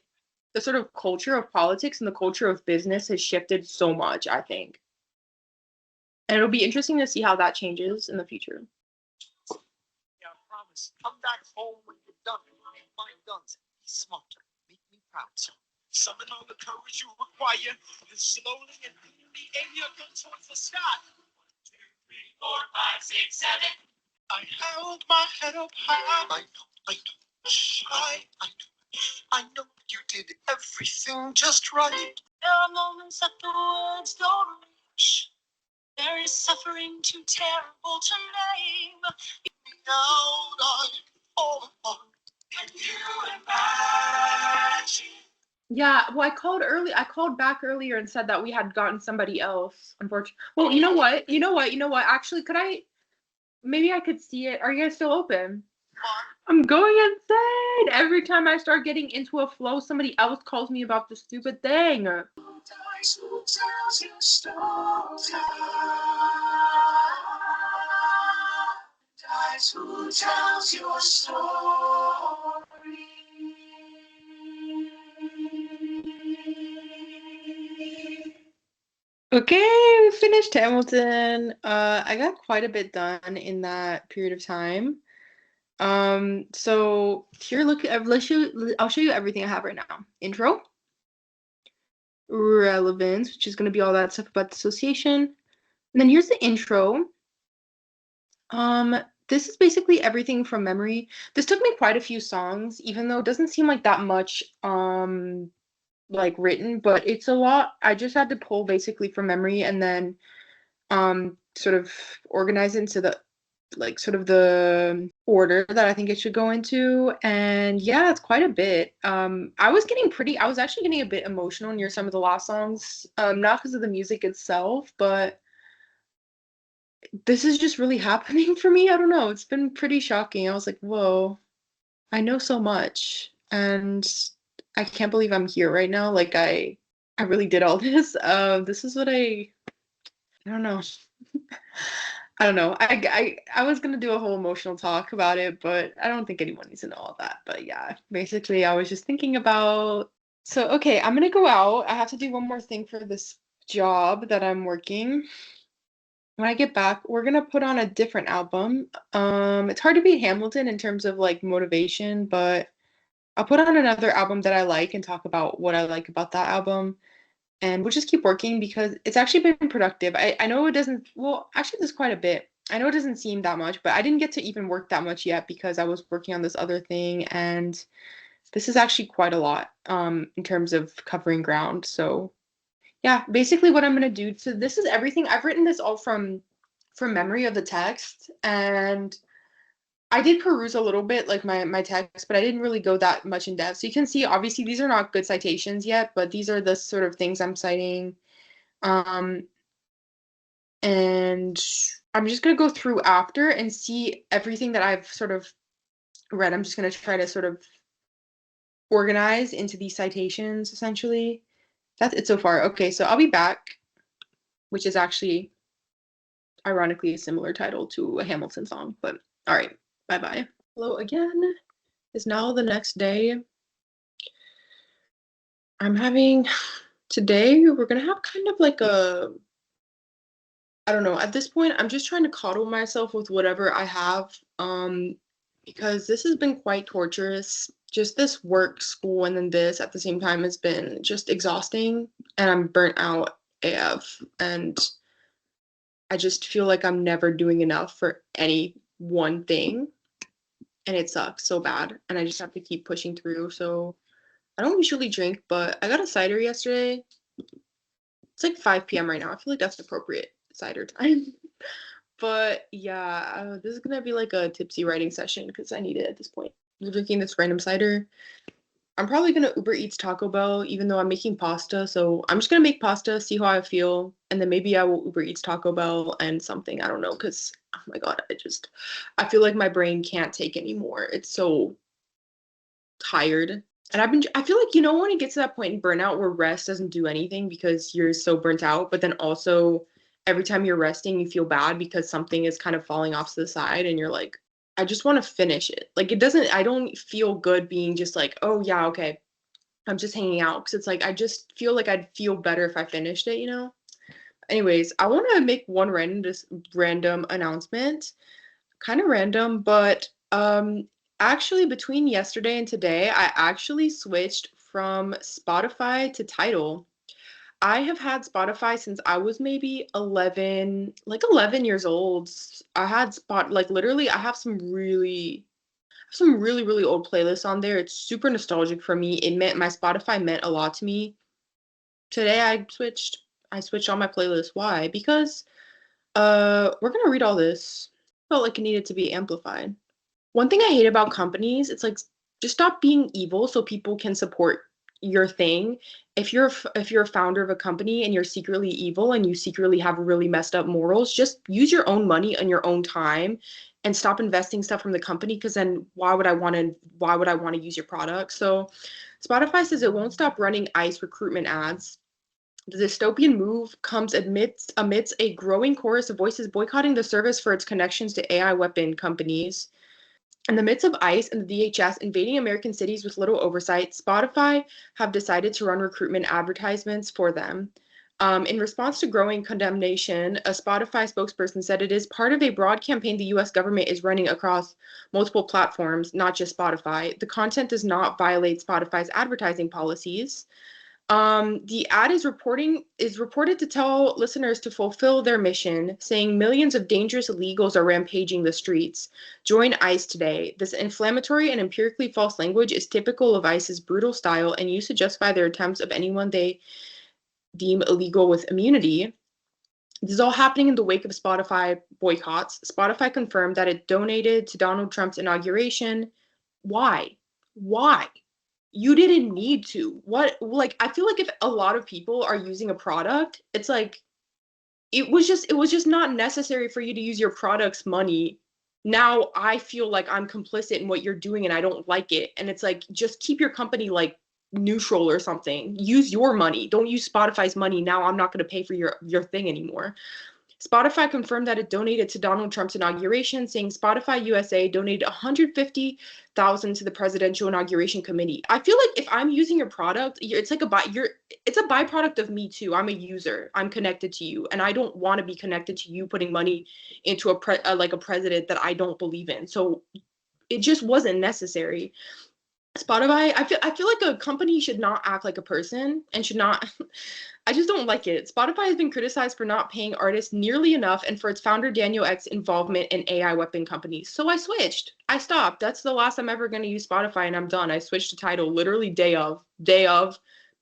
the sort of culture of politics and the culture of business has shifted so much, I think. And it'll be interesting to see how that changes in the future. Yeah, I promise. Come back home when you're done. Find guns. Be smarter. Make me proud, sir. Summon all the courage you require. Then slowly and cleanly aim your gun towards the sky. 1, 2, 3, 4, 5, 6, 7. I held my head up high. I know. I know you did everything just right. There are moments that the words don't reach. There is suffering too terrible to name. Out, I fall apart. Can you imagine? Yeah, well, I called back earlier and said that we had gotten somebody else, unfortunately. Well, you know what? Actually, maybe I could see it. Are you guys still open? I'm going insane. Every time I start getting into a flow, somebody else calls me about the stupid thing. Who tells your story? Who tells your story? Okay, we finished Hamilton. I got quite a bit done in that period of time. So here, look, I'll show you everything I have right now. Intro, relevance, which is going to be all that stuff about dissociation. And then here's the intro. This is basically everything from memory. This took me quite a few songs, even though it doesn't seem like that much, like written, but it's a lot. I just had to pull basically from memory and then, sort of organize it into the, like, sort of the order that I think it should go into. And yeah, it's quite a bit. I was actually getting a bit emotional near some of the last songs, not because of the music itself, but this is just really happening for me. I don't know. It's been pretty shocking. I was like, whoa, I know so much. And I can't believe I'm here right now. Like, I really did all this. This is what I don't know. I don't know. I was gonna do a whole emotional talk about it, but I don't think anyone needs to know all that. But yeah, basically I was just thinking about, so okay, I'm gonna go out. I have to do one more thing for this job that I'm working. When I get back, we're gonna put on a different album. It's hard to beat Hamilton in terms of like motivation, but I'll put on another album that I like and talk about what I like about that album. And we'll just keep working because it's actually been productive. I know it doesn't, well, actually, there's quite a bit. I know it doesn't seem that much, but I didn't get to even work that much yet because I was working on this other thing. And this is actually quite a lot, in terms of covering ground. So yeah, basically what I'm gonna do. So this is everything. I've written this all from memory of the text, and I did peruse a little bit, like my text, but I didn't really go that much in depth. So you can see, obviously, these are not good citations yet, but these are the sort of things I'm citing. Um, and I'm just gonna go through after and see everything that I've sort of read. I'm just gonna try to sort of organize into these citations, essentially. That's it so far. Okay, so I'll be back, which is actually ironically a similar title to a Hamilton song, but all right, bye-bye. Hello again. It's now the next day. Today we're gonna have kind of like I don't know, at this point, I'm just trying to coddle myself with whatever I have, because this has been quite torturous. just this work, school, and then this at the same time has been just exhausting, and I'm burnt out AF, and I just feel like I'm never doing enough for any one thing, and it sucks so bad, and I just have to keep pushing through. So I don't usually drink, but I got a cider yesterday. It's like 5 p.m. right now. I feel like that's appropriate cider time. But yeah, this is gonna be like a tipsy writing session because I need it at this point. I'm drinking this random cider. I'm probably gonna Uber Eats Taco Bell, even though I'm making pasta. So I'm just gonna make pasta, see how I feel, and then maybe I will Uber Eats Taco Bell and something. I don't know, because oh my God, I feel like my brain can't take anymore. It's so tired. And I feel like, when it gets to that point in burnout where rest doesn't do anything because you're so burnt out, but then also every time you're resting, you feel bad because something is kind of falling off to the side and you're like, I just want to finish it. Like I don't feel good being just like, oh yeah, okay, I'm just hanging out. Cause it's like, I just feel like I'd feel better if I finished it. Anyways, I want to make one random announcement, kind of random, but actually between yesterday and today, I actually switched from Spotify to Tidal. I have had Spotify since I was maybe 11, like 11 years old. I had like literally I have some really really old playlists on there. It's super nostalgic for me. My Spotify meant a lot to me. Today I switched all my playlists. Why? Because we're gonna read all this. Felt like it needed to be amplified. One thing I hate about companies, it's like just stop being evil so people can support your thing. If you're a founder of a company and you're secretly evil and you secretly have really messed up morals, just use your own money and your own time and stop investing stuff from the company, because then why would I want to use your product? So Spotify says it won't stop running ICE recruitment ads. The dystopian move comes amidst a growing chorus of voices boycotting the service for its connections to AI weapon companies. In the midst of ICE and the DHS invading American cities with little oversight, Spotify have decided to run recruitment advertisements for them. In response to growing condemnation, a Spotify spokesperson said it is part of a broad campaign the US government is running across multiple platforms, not just Spotify. The content does not violate Spotify's advertising policies. The ad is reported to tell listeners to fulfill their mission, saying millions of dangerous illegals are rampaging the streets. Join ICE today. This inflammatory and empirically false language is typical of ICE's brutal style and used to justify their attempts of anyone they deem illegal with immunity. This is all happening in the wake of Spotify boycotts. Spotify confirmed that it donated to Donald Trump's inauguration. Why? Why? You didn't need to. What, like, I feel like if a lot of people are using a product, it's like it was just not necessary for you to use your product's money. Now I feel like I'm complicit in what you're doing and I don't like it. And it's like, just keep your company like neutral or something. Use your money. Don't use Spotify's money. Now I'm not going to pay for your thing anymore. Spotify confirmed that it donated to Donald Trump's inauguration, saying Spotify USA donated 150,000 to the presidential inauguration committee. I feel like if I'm using your product, it's like it's a byproduct of me too. I'm a user. I'm connected to you, and I don't want to be connected to you putting money into like a president that I don't believe in. So it just wasn't necessary. Spotify, I feel like a company should not act like a person and should not. I just don't like it. Spotify has been criticized for not paying artists nearly enough and for its founder Daniel Ek's involvement in AI weapon companies. So I switched. I stopped. That's the last I'm ever going to use Spotify, and I'm done. I switched to Tidal literally day of.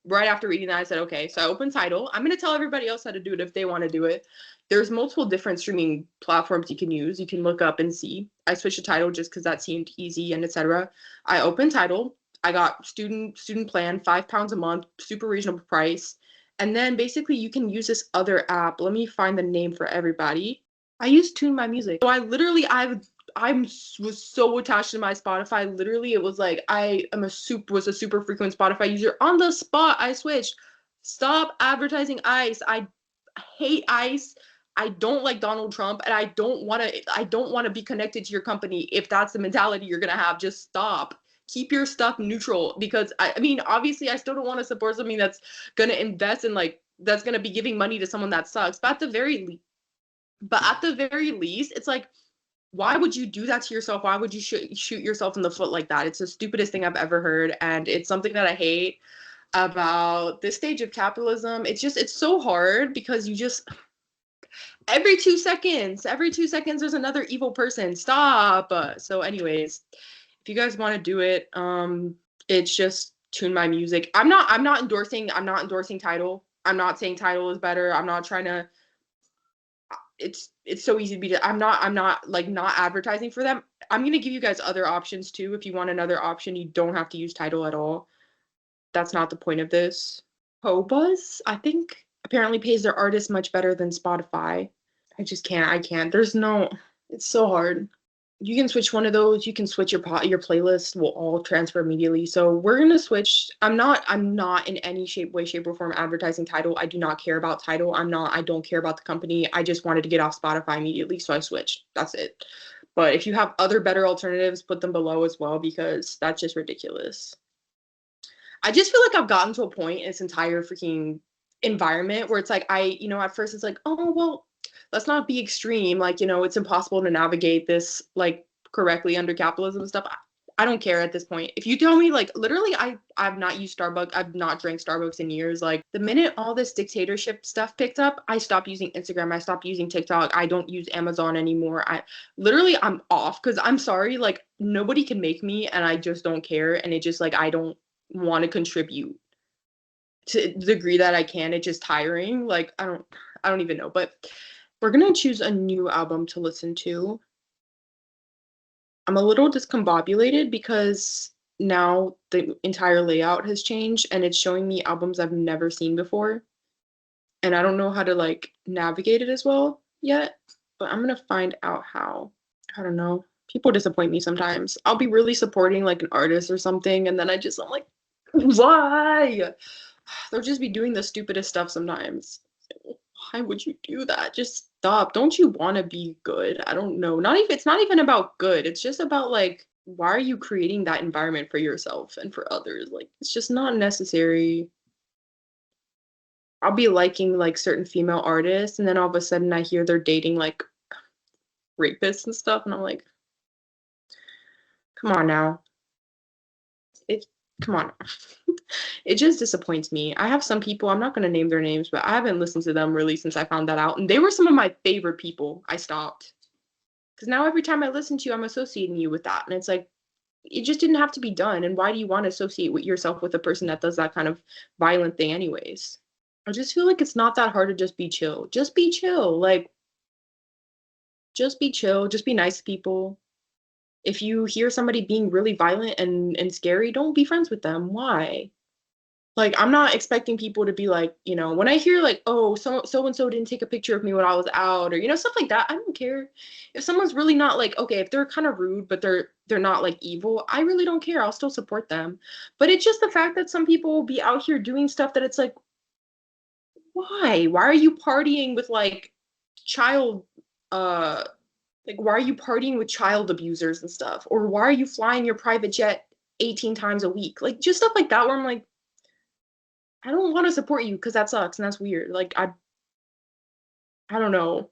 Right after reading that, I said, okay. So I opened Tidal. I'm going to tell everybody else how to do it if they want to do it. There's multiple different streaming platforms you can use. You can look up and see. I switched to Tidal just because that seemed easy and etc. I opened Tidal. I got student plan, £5 a month, super reasonable price. And then basically you can use this other app. Let me find the name for everybody. I use Tune My Music. So I was so attached to my Spotify. Literally, it was like was a super frequent Spotify user. On the spot, I switched. Stop advertising ICE. I hate ICE. I don't like Donald Trump, and I don't want to be connected to your company. If that's the mentality you're gonna have, just stop. Keep your stuff neutral, because I mean, obviously I still don't want to support something that's gonna invest in, like, that's gonna be giving money to someone that sucks. But at the very least, it's like, Why would you do that to yourself? Why would you shoot yourself in the foot like that? It's the stupidest thing I've ever heard, and it's something that I hate about this stage of capitalism. It's so hard because you just every 2 seconds there's another evil person. Stop. So anyways, if you guys want to do it, it's just tune my music. I'm not endorsing Tidal. I'm not saying Tidal is better. I'm not trying to it's so easy to be I'm not like not advertising for them. I'm gonna give you guys other options too. If you want another option, you don't have to use Tidal at all. That's not the point of this. Hobuz, I think, apparently pays their artists much better than Spotify. I can't. It's so hard. You can switch one of those. You can switch your playlist will all transfer immediately. So we're gonna switch. I'm not in any way, shape, or form advertising Tidal. I do not care about Tidal. I don't care about the company. I just wanted to get off Spotify immediately, so I switched. That's it. But if you have other better alternatives, put them below as well, because that's just ridiculous. I just feel like I've gotten to a point in this entire freaking environment where it's like at first it's like, oh well, let's not be extreme. Like, it's impossible to navigate this like correctly under capitalism and stuff. I don't care at this point. If you tell me like literally I've not used Starbucks, I've not drank Starbucks in years. Like the minute all this dictatorship stuff picked up, I stopped using Instagram, I stopped using TikTok, I don't use Amazon anymore. I'm off because I'm sorry, like nobody can make me and I just don't care. And it just like I don't want to contribute to the degree that I can. It's just tiring. Like I don't even know. But we're gonna choose a new album to listen to. I'm a little discombobulated because now the entire layout has changed and it's showing me albums I've never seen before. And I don't know how to like navigate it as well yet, but I'm gonna find out how. I don't know. People disappoint me sometimes. I'll be really supporting like an artist or something, and then I'm like, why? They'll just be doing the stupidest stuff sometimes. Why would you do that? Just stop. Don't you want to be good? I don't know. It's not even about good. It's just about like, why are you creating that environment for yourself and for others? Like, it's just not necessary. I'll be liking like certain female artists, and then all of a sudden I hear they're dating like rapists and stuff, and I'm like, come on now. Come on. It just disappoints me. I have some people, I'm not going to name their names, but I haven't listened to them really since I found that out. And they were some of my favorite people. I stopped. Because now every time I listen to you, I'm associating you with that. And it's like, it just didn't have to be done. And why do you want to associate with yourself with a person that does that kind of violent thing anyways? I just feel like it's not that hard to just be chill. Just be chill. Like, just be chill. Just be nice to people. If you hear somebody being really violent and scary, don't be friends with them. Why? Like, I'm not expecting people to be like, when I hear like, oh, so and so didn't take a picture of me when I was out, or stuff like that. I don't care. If someone's really not like, okay, if they're kind of rude, but they're not like evil, I really don't care. I'll still support them. But it's just the fact that some people will be out here doing stuff that it's like, why? Why are you partying with like child like why are you partying with child abusers and stuff? Or why are you flying your private jet 18 times a week? Like just stuff like that where I'm like, I don't want to support you because that sucks and that's weird. Like I don't know.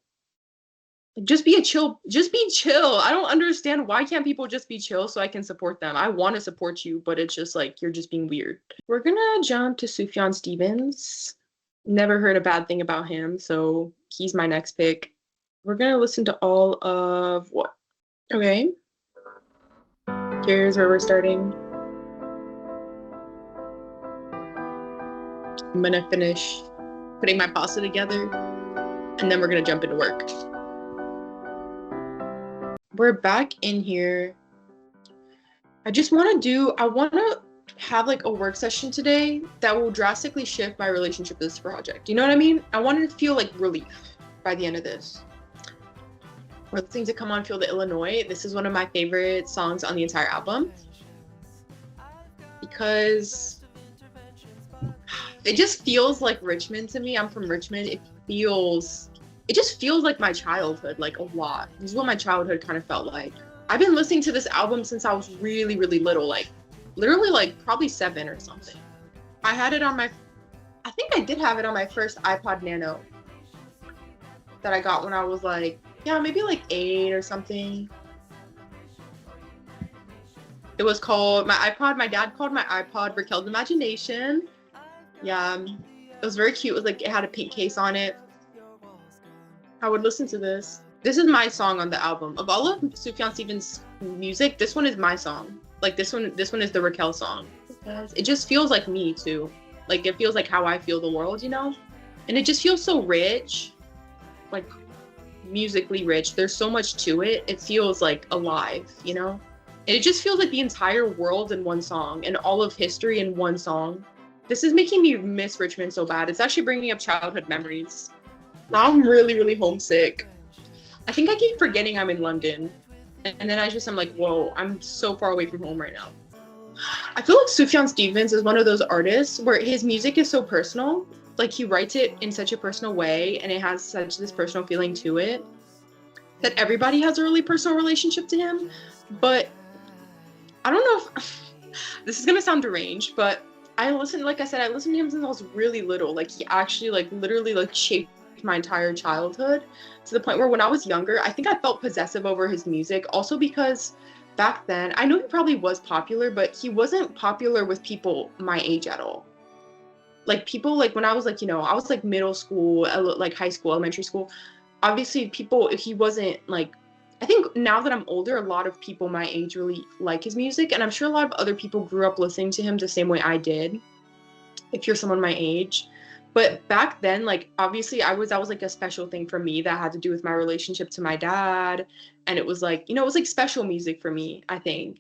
Just be chill. I don't understand why can't people just be chill so I can support them. I want to support you, but it's just like you're just being weird. We're gonna jump to Sufjan Stevens. Never heard a bad thing about him, so he's my next pick. We're gonna listen to all of what? Okay. Here's where we're starting. I'm gonna finish putting my pasta together, and then we're gonna jump into work. We're back in here. I want to have like a work session today that will drastically shift my relationship with this project. You know what I mean? I wanted to feel like relief by the end of this. We're listening to Come On Feel the Illinois. This is one of my favorite songs on the entire album because it just feels like Richmond to me. I'm from Richmond. It just feels like my childhood, like a lot. This is what my childhood kind of felt like. I've been listening to this album since I was really, really little, like literally like probably 7 or something. I think I did have it on my first iPod Nano that I got when I was like Yeah, maybe like 8 or something. It was called my dad called my iPod Raquel's Imagination. Yeah, it was very cute. It was like, it had a pink case on it. I would listen to this. This is my song on the album. Of all of Sufjan Stevens' music, this one is my song. Like this one is the Raquel song. It just feels like me too. Like it feels like how I feel the world, you know? And it just feels so rich. Like musically rich. There's so much to it. It feels like alive, you know? And it just feels like the entire world in one song and all of history in one song. This is making me miss Richmond so bad. It's actually bringing up childhood memories. Now I'm really, really homesick. I think I keep forgetting I'm in London. And then I'm like, whoa, I'm so far away from home right now. I feel like Sufjan Stevens is one of those artists where his music is so personal. Like he writes it in such a personal way and it has such this personal feeling to it that everybody has a really personal relationship to him. But I don't know if this is gonna sound deranged, but like I said, I listened to him since I was really little. Like he actually like literally like shaped my entire childhood to the point where when I was younger, I think I felt possessive over his music. Also because back then, I know he probably was popular, but he wasn't popular with people my age at all. Like people like when I was like, you know, I was like middle school, like high school, elementary school. Obviously people, he wasn't like, I think now that I'm older, a lot of people my age really like his music. And I'm sure a lot of other people grew up listening to him the same way I did, if you're someone my age. But back then, like, obviously that was like a special thing for me that had to do with my relationship to my dad. And it was like, you know, it was like special music for me, I think,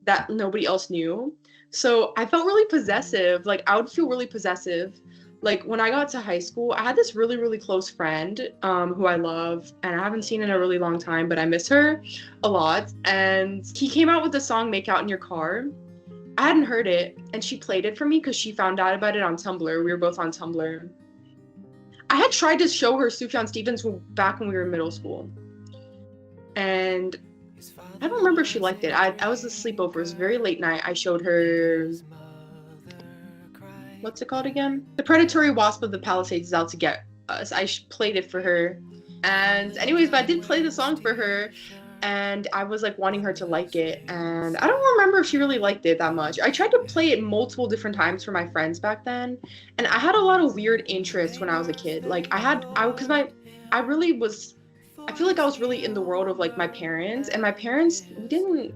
that nobody else knew. So I felt really possessive. Like I would feel really possessive. Like when I got to high school, I had this really, really close friend who I love and I haven't seen in a really long time, but I miss her a lot. And he came out with the song Make Out in Your Car. I hadn't heard it and she played it for me because she found out about it on Tumblr. We were both on Tumblr. I had tried to show her Sufjan Stevens back when we were in middle school. And I don't remember if she liked it. I was asleep over. It was a very late night. I showed her, what's it called again? The Predatory Wasp of the Palisades is out to get us. I played it for her. And anyways, but I did play the song for her. And I was like wanting her to like it. And I don't remember if she really liked it that much. I tried to play it multiple different times for my friends back then. And I had a lot of weird interests when I was a kid. Like I really was, I feel like I was really in the world of like my parents. And my parents didn't,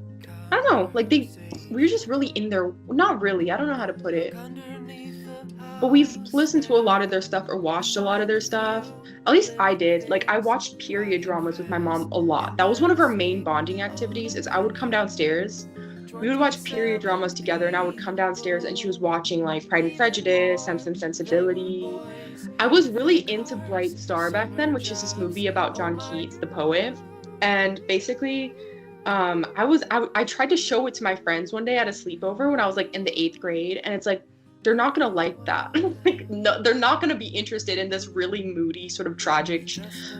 I don't know, like we were just really in there. Not really, I don't know how to put it. But we've listened to a lot of their stuff or watched a lot of their stuff. At least I did. Like I watched period dramas with my mom a lot. That was one of our main bonding activities is I would come downstairs. We would watch period dramas together and I would come downstairs and she was watching like Pride and Prejudice, Sense and Sensibility. I was really into Bright Star back then, which is this movie about John Keats, the poet. And basically, I tried to show it to my friends one day at a sleepover when I was like in the 8th grade. And it's like, they're not gonna like that. Like, no, they're not gonna be interested in this really moody, sort of tragic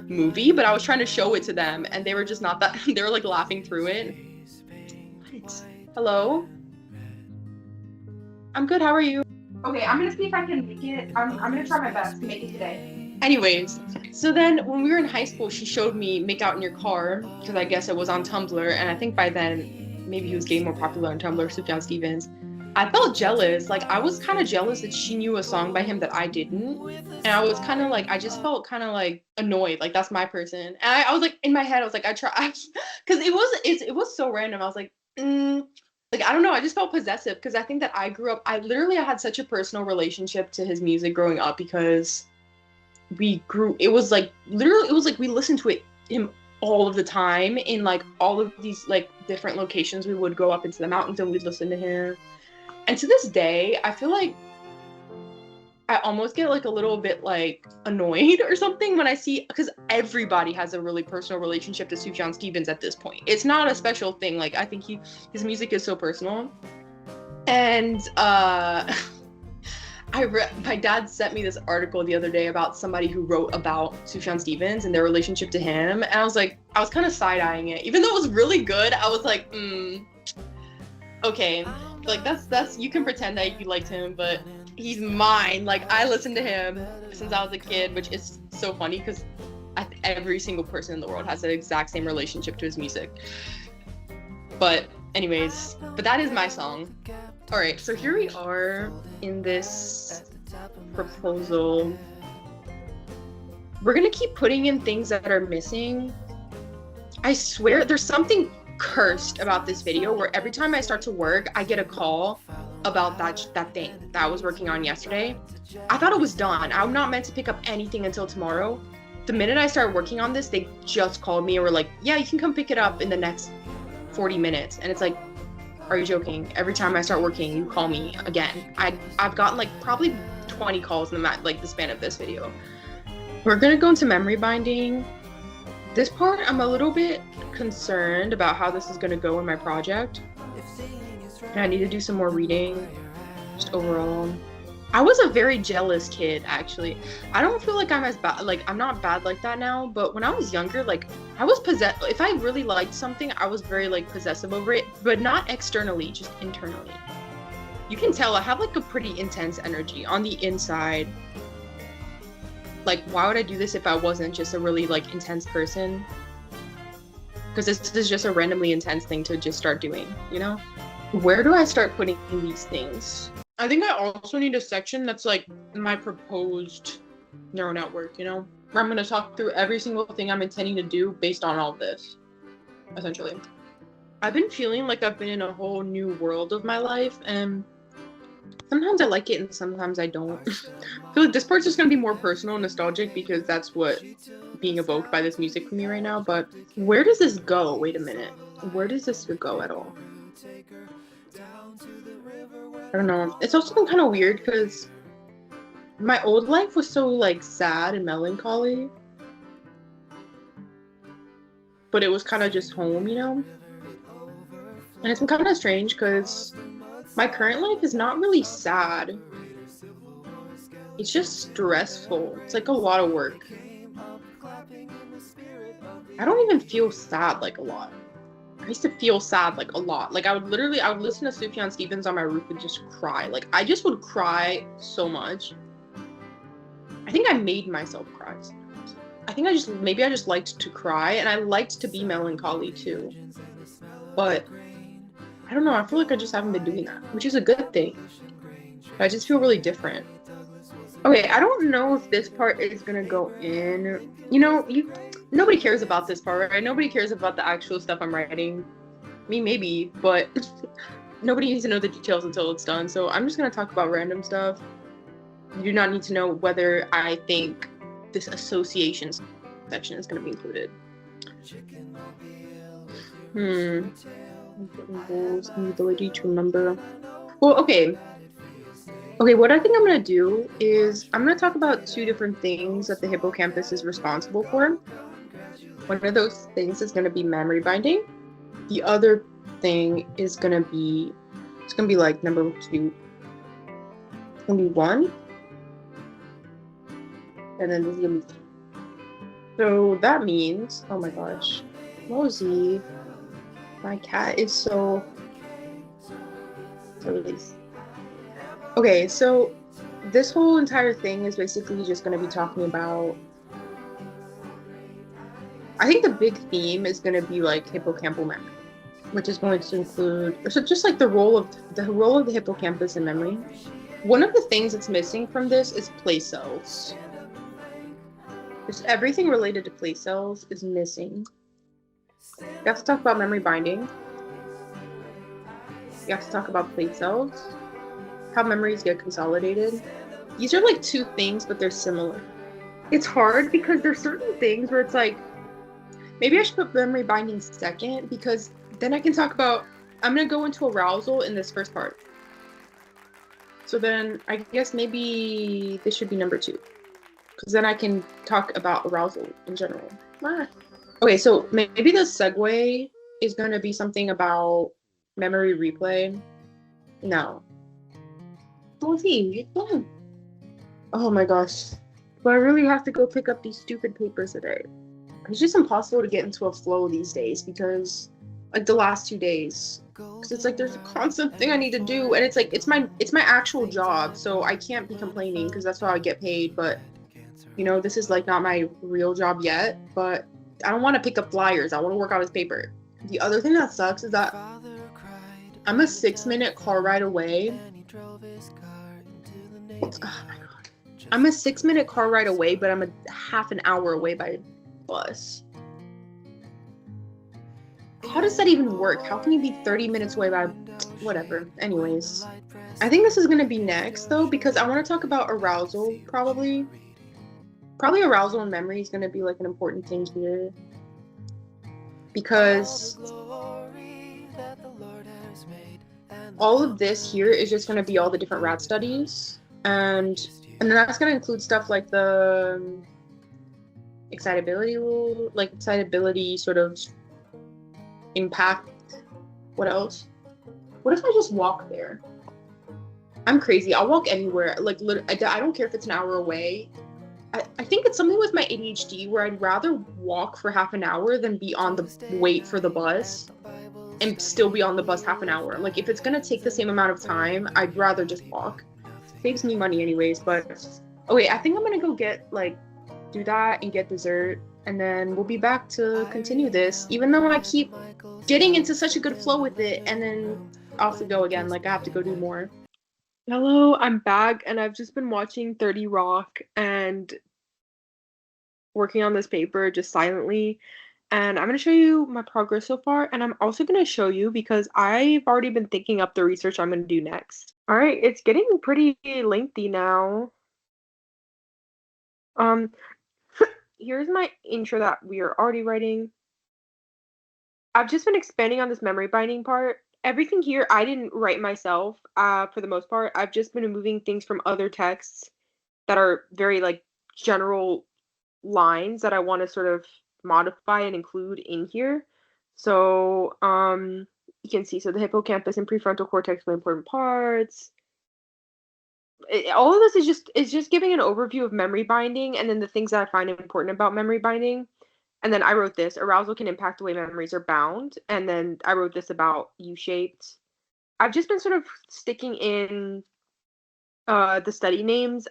movie. But I was trying to show it to them, and they were just not that. They were like laughing through it. What? Hello? I'm good. How are you? Okay, I'm gonna see if I can make it. I'm gonna try my best to make it today. Anyways, so then when we were in high school, she showed me Make Out in Your Car because I guess it was on Tumblr, and I think by then maybe he was getting more popular on Tumblr, Sufjan Stevens. I felt jealous. Like I was kind of jealous that she knew a song by him that I didn't, and I was kind of like, I just felt kind of like annoyed. Like that's my person, and I was like in my head, I was like, I try, because it was so random. I was like, like I don't know. I just felt possessive because I think that I grew up. I had such a personal relationship to his music growing up because we grew. It was like literally, it was like we listened to him all of the time in like all of these like different locations. We would go up into the mountains and we'd listen to him. And to this day, I feel like I almost get like a little bit like annoyed or something when I see, because everybody has a really personal relationship to Sufjan Stevens at this point. It's not a special thing. Like I think his music is so personal. And my dad sent me this article the other day about somebody who wrote about Sufjan Stevens and their relationship to him. And I was kind of side-eyeing it. Even though it was really good, I was like, okay. Like that's you can pretend that you liked him, but he's mine. Like I listened to him since I was a kid, which is so funny because every single person in the world has the exact same relationship to his music. But anyways, but that is my song. All right, so here we are in this proposal. We're gonna keep putting in things that are missing. I swear there's something cursed about this video where every time I start to work, I get a call about that thing that I was working on yesterday. I thought it was done. I'm not meant to pick up anything until tomorrow. The minute I started working on this, they just called me and were like, yeah, you can come pick it up in the next 40 minutes. And it's like, are you joking? Every time I start working, you call me again. I've gotten like probably 20 calls in the span of this video. We're gonna go into memory binding. This part, I'm a little bit concerned about how this is gonna go in my project. And I need to do some more reading, just overall. I was a very jealous kid, actually. I don't feel like I'm as bad, like, I'm not bad like that now, but when I was younger, like, I was possessed. If I really liked something, I was very, like, possessive over it, but not externally, just internally. You can tell I have, like, a pretty intense energy on the inside. Like, why would I do this if I wasn't just a really, like, intense person? Because this is just a randomly intense thing to just start doing, you know? Where do I start putting these things? I think I also need a section that's like my proposed neural network, you know? Where I'm going to talk through every single thing I'm intending to do based on all of this, essentially. I've been feeling like I've been in a whole new world of my life, and sometimes I like it and sometimes I don't. I feel like this part's just going to be more personal and nostalgic because that's what being evoked by this music for me right now. But where does this go? Wait a minute. Where does this go at all? I don't know. It's also been kind of weird because my old life was so like sad and melancholy, but it was kind of just home, you know? And it's been kind of strange because my current life is not really sad. It's just stressful. It's like a lot of work. I don't even feel sad like a lot. I used to feel sad like a lot. Like I would listen to Sufjan Stevens on my roof and just cry. Like I just would cry so much. I think I made myself cry sometimes. I think maybe I just liked to cry, and I liked to be melancholy too. But I don't know, I feel like I just haven't been doing that, which is a good thing. But I just feel really different. Okay, I don't know if this part is gonna go in. You know, nobody cares about this part, right? Nobody cares about the actual stuff I'm writing. Me, maybe, but nobody needs to know the details until it's done. So I'm just gonna talk about random stuff. You do not need to know whether I think this association section is gonna be included. Goals and the ability to remember. Well, okay. Okay, what I think I'm going to do is I'm going to talk about two different things that the hippocampus is responsible for. One of those things is going to be memory binding. The other thing is going to be, it's going to be like number 2. It's going to be 1. And then this is going to be 3. So that means, oh my gosh, Rosie, my cat is so released. Okay, so this whole entire thing is basically just going to be talking about, I think the big theme is going to be like hippocampal memory, which is going to include, so just like the role of the hippocampus in memory. One of the things that's missing from this is place cells. Just everything related to place cells is missing. You have to talk about memory binding. You have to talk about place cells. How memories get consolidated. These are like two things, but they're similar. It's hard because there's certain things where it's like, maybe I should put memory binding second, because then I can talk about, I'm going to go into arousal in this first part. So then I guess maybe this should be number 2, because then I can talk about arousal in general. Okay, so maybe the segue is going to be something about memory replay. No. Oh my gosh. But I really have to go pick up these stupid papers today. It's just impossible to get into a flow these days because, like, the last 2 days. Because it's like there's a constant thing I need to do, and it's like it's my actual job, so I can't be complaining because that's how I get paid. But You know, this is like not my real job yet, but I don't want to pick up flyers. I want to work on this paper. The other thing that sucks is that I'm a 6-minute car ride away. Oh my God. I'm a 6-minute car ride away, but I'm a half an hour away by bus. How does that even work? How can you be 30 minutes away by whatever? Anyways, I think this is going to be next though, because I want to talk about arousal probably. Probably arousal and memory is going to be like an important thing here. Because all of this here is just going to be all the different rat studies. And then that's going to include stuff like the excitability sort of impact. What else? What if I just walk there? I'm crazy. I'll walk anywhere. Like, I don't care if it's an hour away. I think it's something with my ADHD where I'd rather walk for half an hour than be on the wait for the bus and still be on the bus half an hour. Like, if it's gonna take the same amount of time, I'd rather just walk. Saves me money anyways, but oh wait, I think I'm gonna go do that and get dessert, and then we'll be back to continue this, even though I keep getting into such a good flow with it, and then off we go again. Like, I have to go do more. Hello, I'm back, and I've just been watching 30 Rock and working on this paper just silently. And I'm going to show you my progress so far, and I'm also going to show you because I've already been thinking up the research I'm going to do next. All right, it's getting pretty lengthy now. Here's my intro that we are already writing. I've just been expanding on this memory binding part. Everything here I didn't write myself, for the most part. I've just been moving things from other texts that are very like general lines that I want to sort of modify and include in here. So, you can see, so the hippocampus and prefrontal cortex are important parts. All of this is just giving an overview of memory binding and then the things that I find important about memory binding. And then I wrote this, arousal can impact the way memories are bound. And then I wrote this about U-shaped. I've just been sort of sticking in the study names.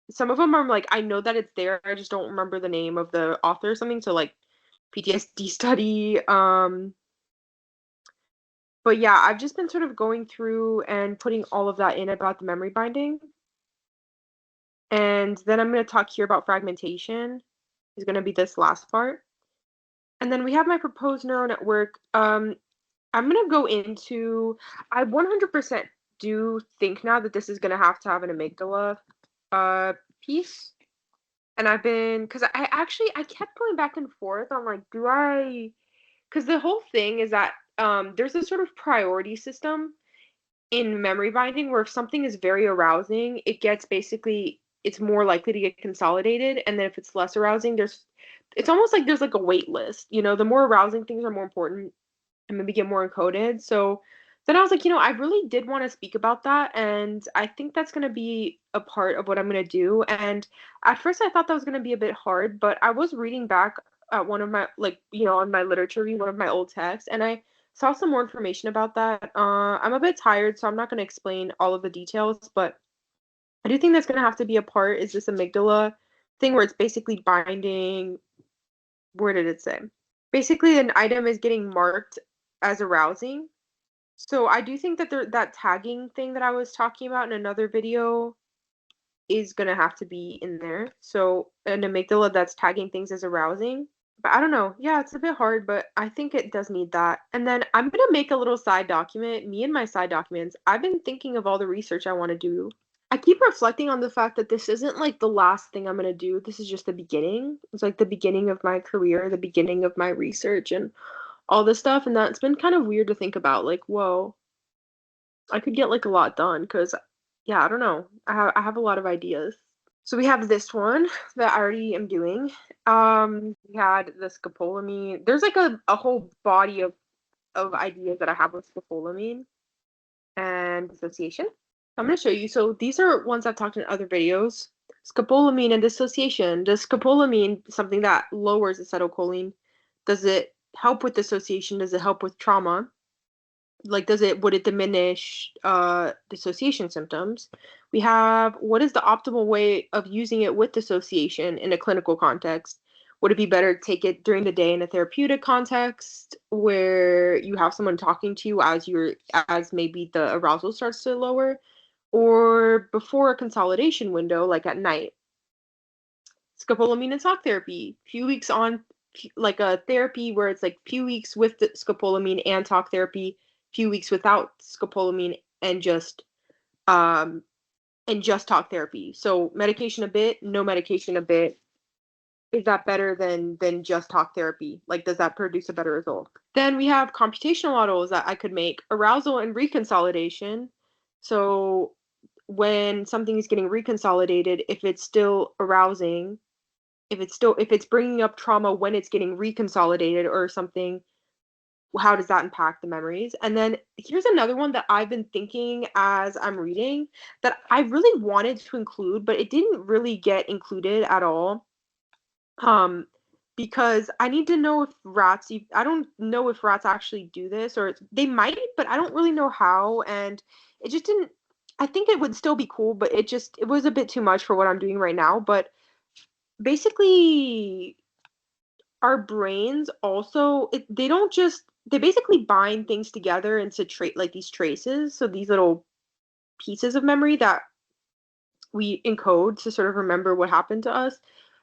Some of them are like, I know that it's there, I just don't remember the name of the author or something. So like PTSD study. But yeah, I've just been sort of going through and putting all of that in about the memory binding. And then I'm going to talk here about fragmentation. Is going to be this last part. And then we have my proposed neural network. I'm going to go into, I 100% do think now that this is going to have an amygdala piece. And I've been, because I kept going back and forth on like, because the whole thing is that there's a sort of priority system in memory binding where if something is very arousing, it's more likely to get consolidated. And then if it's less arousing, it's almost like there's like a wait list. You know, the more arousing things are more important and maybe get more encoded. So then I was like, I really did want to speak about that. And I think that's going to be a part of what I'm going to do. And at first I thought that was going to be a bit hard, but I was reading back at one of my, on my literature review, one of my old texts, and I saw some more information about that. I'm a bit tired, so I'm not going to explain all of the details, but I do think that's going to have to be a part is this amygdala thing where it's basically binding. Where did it say? Basically, an item is getting marked as arousing. So I do think that that tagging thing that I was talking about in another video is going to have to be in there. So an amygdala that's tagging things as arousing. But I don't know. Yeah, it's a bit hard, but I think it does need that. And then I'm going to make a little side document, me and my side documents. I've been thinking of all the research I want to do. I keep reflecting on the fact that this isn't like the last thing I'm going to do. This is just the beginning. It's like the beginning of my career, the beginning of my research and all this stuff. And that's been kind of weird to think about. Like, whoa, I could get like a lot done because, yeah, I don't know. I have a lot of ideas. So we have this one that I already am doing. We had the scopolamine. There's like a whole body of ideas that I have with scopolamine and dissociation. I'm going to show you. So these are ones I've talked in other videos. Scopolamine and dissociation. Does scopolamine, something that lowers acetylcholine, does it help with dissociation? Does it help with trauma? like would it diminish dissociation symptoms? We have, what is the optimal way of using it with dissociation in a clinical context? Would it be better to take it during the day in a therapeutic context where you have someone talking to you as maybe the arousal starts to lower, or before a consolidation window like at night? Scopolamine and talk therapy, few weeks on, like a therapy where it's like few weeks with the scopolamine and talk therapy, few weeks without scopolamine um and just talk therapy. So medication a bit, no medication a bit. Is that better than just talk therapy? Like, does that produce a better result? Then we have computational models that I could make, arousal and reconsolidation. So when something is getting reconsolidated, if it's still arousing, if it's bringing up trauma when it's getting reconsolidated or something, how does that impact the memories? And then here's another one that I've been thinking as I'm reading that I really wanted to include, but it didn't really get included at all. Um, because I need to know if I don't know if rats actually do this, or they might, but I don't really know how. And it just didn't, I think it would still be cool, but it was a bit too much for what I'm doing right now. But basically, our brains also, they don't just, they basically bind things together into like these traces, so these little pieces of memory that we encode to sort of remember what happened to us.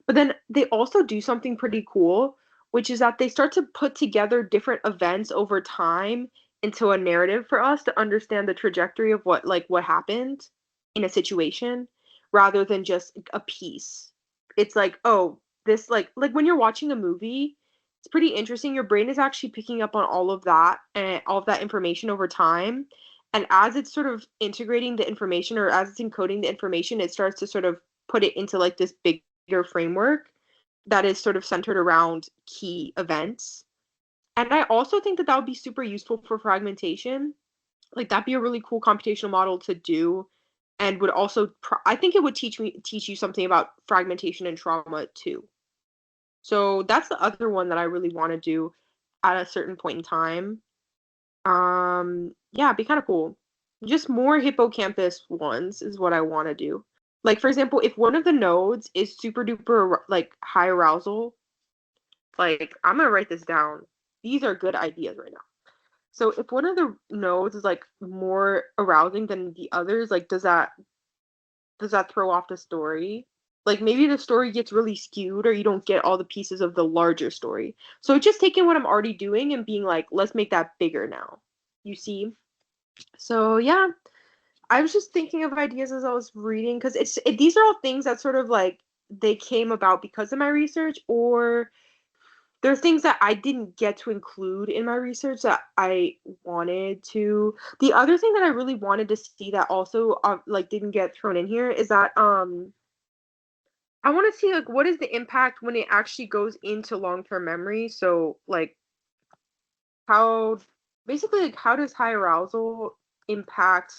But then they also do something pretty cool, which is that they start to put together different events over time into a narrative for us to understand the trajectory of what happened in a situation rather than just a piece. It's like, oh, this like when you're watching a movie, it's pretty interesting. Your brain is actually picking up on all of that and all of that information over time, and as it's sort of integrating the information or as it's encoding the information, it starts to sort of put it into like this bigger framework that is sort of centered around key events. And I also think that that would be super useful for fragmentation. Like that'd be a really cool computational model to do, and would also I think it would teach you something about fragmentation and trauma too. So that's the other one that I really want to do at a certain point in time. Yeah, it'd be kind of cool. Just more hippocampus ones is what I want to do. Like, for example, if one of the nodes is super duper like high arousal, like I'm gonna write this down. These are good ideas right now. So if one of the nodes is like more arousing than the others, like does that throw off the story? Like maybe the story gets really skewed or you don't get all the pieces of the larger story. So just taking what I'm already doing and being like, let's make that bigger now. You see? So yeah, I was just thinking of ideas as I was reading because these are all things that sort of like they came about because of my research, or there are things that I didn't get to include in my research that I wanted to. The other thing that I really wanted to see that also like didn't get thrown in here is that I want to see like what is the impact when it actually goes into long-term memory. So like how basically like how does high arousal impact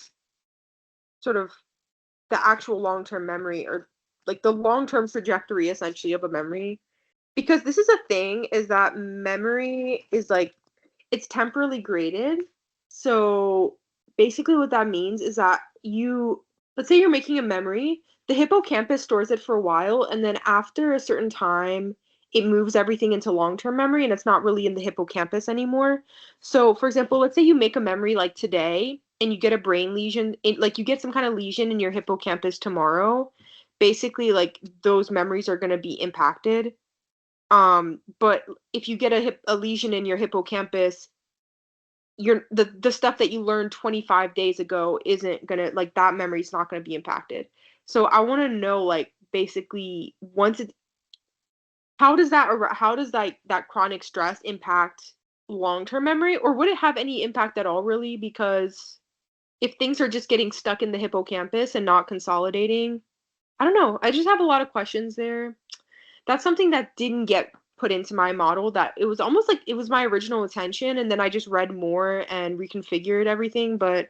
sort of the actual long-term memory, or like the long-term trajectory essentially of a memory? Because this is a thing, is that memory is like it's temporally graded. So basically what that means is that let's say you're making a memory, the hippocampus stores it for a while, and then after a certain time it moves everything into long-term memory and it's not really in the hippocampus anymore. So for example, let's say you make a memory like today and you get a brain lesion, like you get some kind of lesion in your hippocampus tomorrow. Basically like those memories are going to be impacted. But if you get a lesion in your hippocampus, the stuff that you learned 25 days ago isn't gonna, like, that memory's not gonna be impacted. So I want to know, like, basically once it how does that chronic stress impact long-term memory, or would it have any impact at all really? Because if things are just getting stuck in the hippocampus and not consolidating, I don't know. I just have a lot of questions there. That's something that didn't get put into my model, that it was almost like it was my original intention and then I just read more and reconfigured everything. But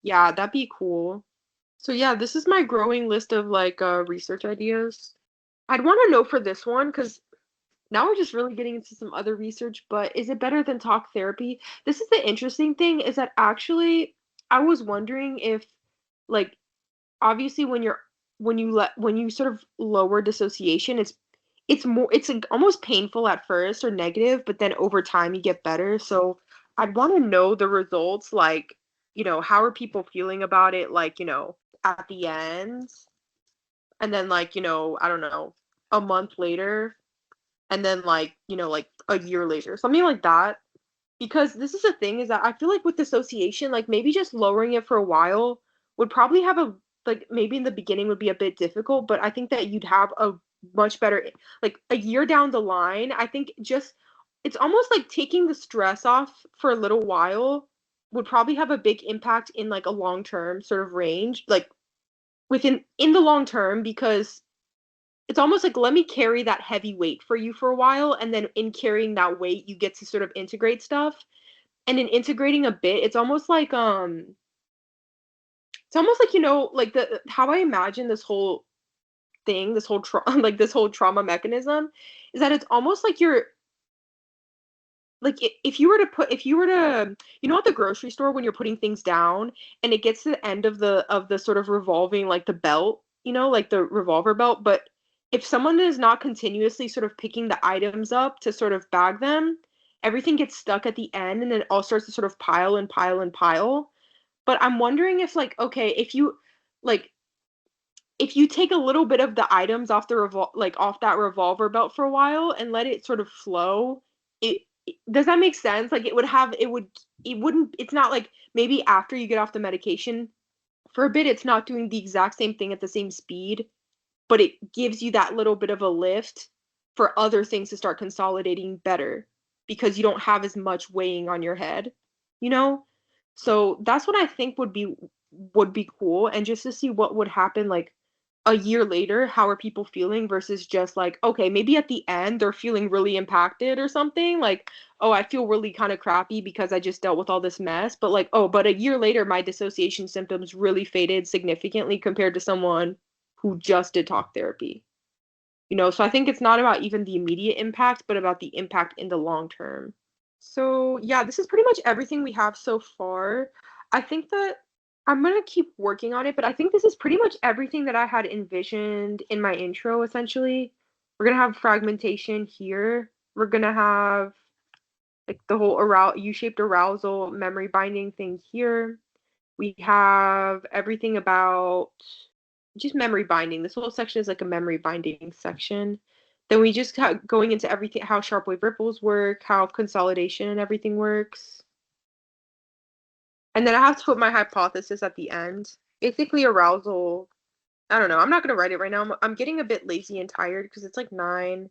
yeah, that'd be cool. So yeah, this is my growing list of like research ideas. I'd want to know for this one because now we're just really getting into some other research, but is it better than talk therapy? This is the interesting thing is that actually I was wondering if like obviously when you sort of lower dissociation, it's more it's like almost painful at first or negative, but then over time you get better. So I'd want to know the results, like, how are people feeling about it, like, at the end, and then like, I don't know, a month later, and then like, like a year later, something like that. Because this is the thing is that I feel like with dissociation, like maybe just lowering it for a while would probably have a like maybe in the beginning would be a bit difficult, but I think that you'd have a much better like a year down the line. I think just it's almost like taking the stress off for a little while would probably have a big impact in like a long-term sort of range, like within in the long term, because it's almost like let me carry that heavy weight for you for a while, and then in carrying that weight you get to sort of integrate stuff, and in integrating a bit, it's almost like, like the how I imagine this whole thing, this whole like this whole trauma mechanism is that it's almost like you're like if you were to put if you were to at the grocery store when you're putting things down and it gets to the end of the sort of revolving like the belt, like the revolver belt, but if someone is not continuously sort of picking the items up to sort of bag them, everything gets stuck at the end and then it all starts to sort of pile and pile and pile. But I'm wondering if like okay, like if you take a little bit of the items off the like off that revolver belt for a while and let it sort of flow, does that make sense? Like it wouldn't it's not like maybe after you get off the medication for a bit it's not doing the exact same thing at the same speed, but it gives you that little bit of a lift for other things to start consolidating better because you don't have as much weighing on your head, you know? So that's what I think would be cool, and just to see what would happen like a year later, how are people feeling versus just like, okay, maybe at the end they're feeling really impacted or something, like, oh, I feel really kind of crappy because I just dealt with all this mess, but like, oh, but a year later my dissociation symptoms really faded significantly compared to someone who just did talk therapy. So I think it's not about even the immediate impact, but about the impact in the long term. So, yeah, this is pretty much everything we have so far. I think that I'm gonna keep working on it, but I think this is pretty much everything that I had envisioned in my intro, essentially. We're gonna have fragmentation here. We're gonna have like the whole U-shaped arousal memory binding thing here. We have everything about just memory binding. This whole section is like a memory binding section. Then we just going into everything, how sharp wave ripples work, how consolidation and everything works. And then I have to put my hypothesis at the end. Basically, arousal. I don't know. I'm not gonna write it right now. I'm getting a bit lazy and tired because it's like 9,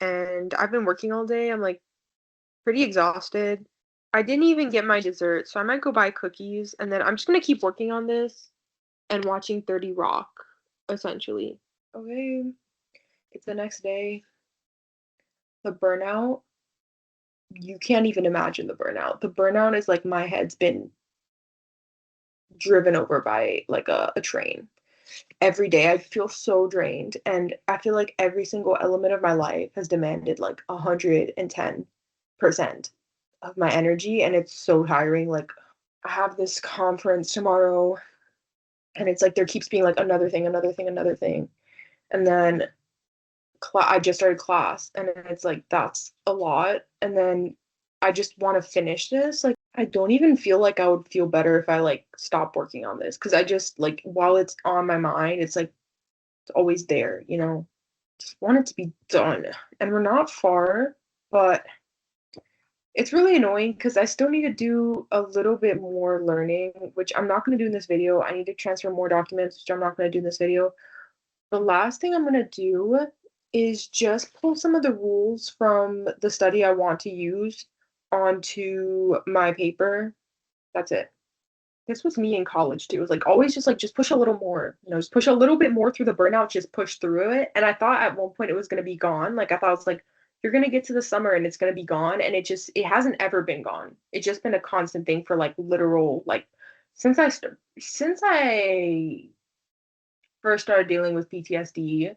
and I've been working all day. I'm like pretty exhausted. I didn't even get my dessert, so I might go buy cookies, and then I'm just gonna keep working on this and watching 30 Rock, essentially. Okay, it's the next day. The burnout, you can't even imagine the burnout. The burnout is like my head's been driven over by like a train. Every day I feel so drained, and I feel like every single element of my life has demanded like 110% of my energy, and it's so tiring. Like I have this conference tomorrow, and it's like there keeps being like another thing, another thing, another thing. And then I just started class, and it's like that's a lot. And then I just want to finish this. Like I don't even feel like I would feel better if I like stop working on this because I just like while it's on my mind, it's like it's always there. Just want it to be done. And we're not far, but it's really annoying because I still need to do a little bit more learning, which I'm not going to do in this video. I need to transfer more documents, which I'm not going to do in this video. The last thing I'm going to do is just pull some of the rules from the study I want to use onto my paper. That's it. This was me in college too. It was like always just push a little more, just push a little bit more through the burnout, just push through it. And I thought at one point it was going to be gone. Like I thought it was like you're going to get to the summer and it's going to be gone, and it hasn't ever been gone. It's just been a constant thing for like literal like since I first started dealing with PTSD,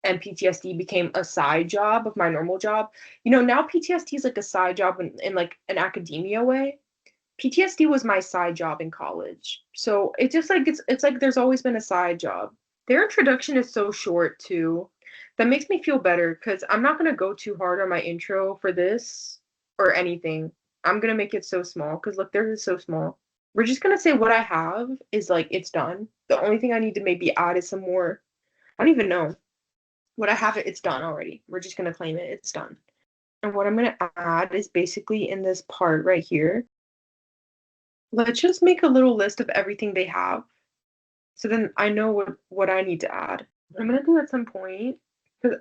and PTSD became a side job of my normal job. You know, now PTSD is like a side job in like an academia way. PTSD was my side job in college. So it's just like it's like there's always been a side job. Their introduction is so short too. That makes me feel better because I'm not gonna go too hard on my intro for this or anything. I'm gonna make it so small because look, theirs is so small. We're just gonna say what I have is like it's done. The only thing I need to maybe add is some more. I don't even know. What I have it's done already. We're just gonna claim it. It's done. And what I'm gonna add is basically in this part right here. Let's just make a little list of everything they have. So then I know what I need to add. I'm gonna do at some point because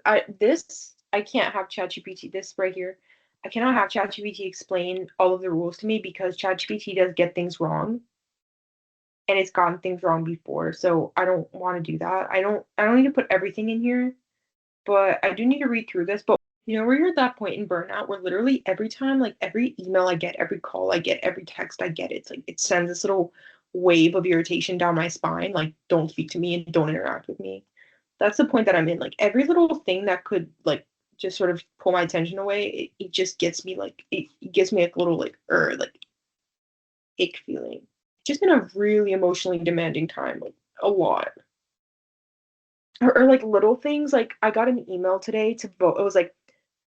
I can't have ChatGPT this right here. I cannot have ChatGPT explain all of the rules to me because ChatGPT does get things wrong and it's gotten things wrong before. So I don't want to do that. I don't need to put everything in here, but I do need to read through this. But you know, where you're at that point in burnout where literally every time, like every email I get, every call I get, every text I get, it's like it sends this little wave of irritation down my spine, like don't speak to me and don't interact with me. That's the point that I'm in. Like every little thing that could like just sort of pull my attention away, it just gets me like it gives me like a little like ick feeling. It's just been a really emotionally demanding time, like a lot. Or like little things, like I got an email today to vote. It was like,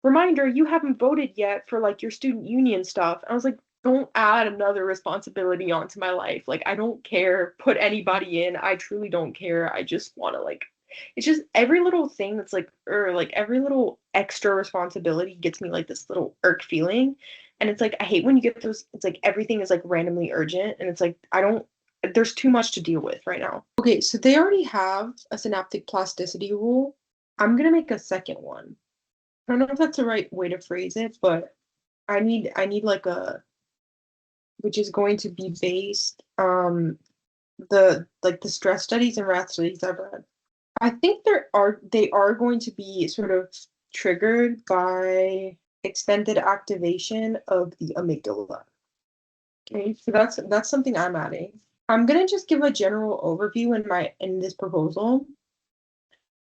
reminder, you haven't voted yet for like your student union stuff. I was like, don't add another responsibility onto my life. Like, I don't care. Put anybody in. I truly don't care. I just want to like, it's just every little thing that's like, or like every little extra responsibility gets me like this little irk feeling. And it's like, I hate when you get those, it's like everything is like randomly urgent. And it's like, I don't, there's too much to deal with right now. Okay, so they already have a synaptic plasticity rule. I'm gonna make a second one. I don't know if that's the right way to phrase it, but I need like a which is going to be based the stress studies and rat studies I've read. I think they are going to be sort of triggered by extended activation of the amygdala. Okay, so that's something I'm adding. I'm gonna just give a general overview in this proposal.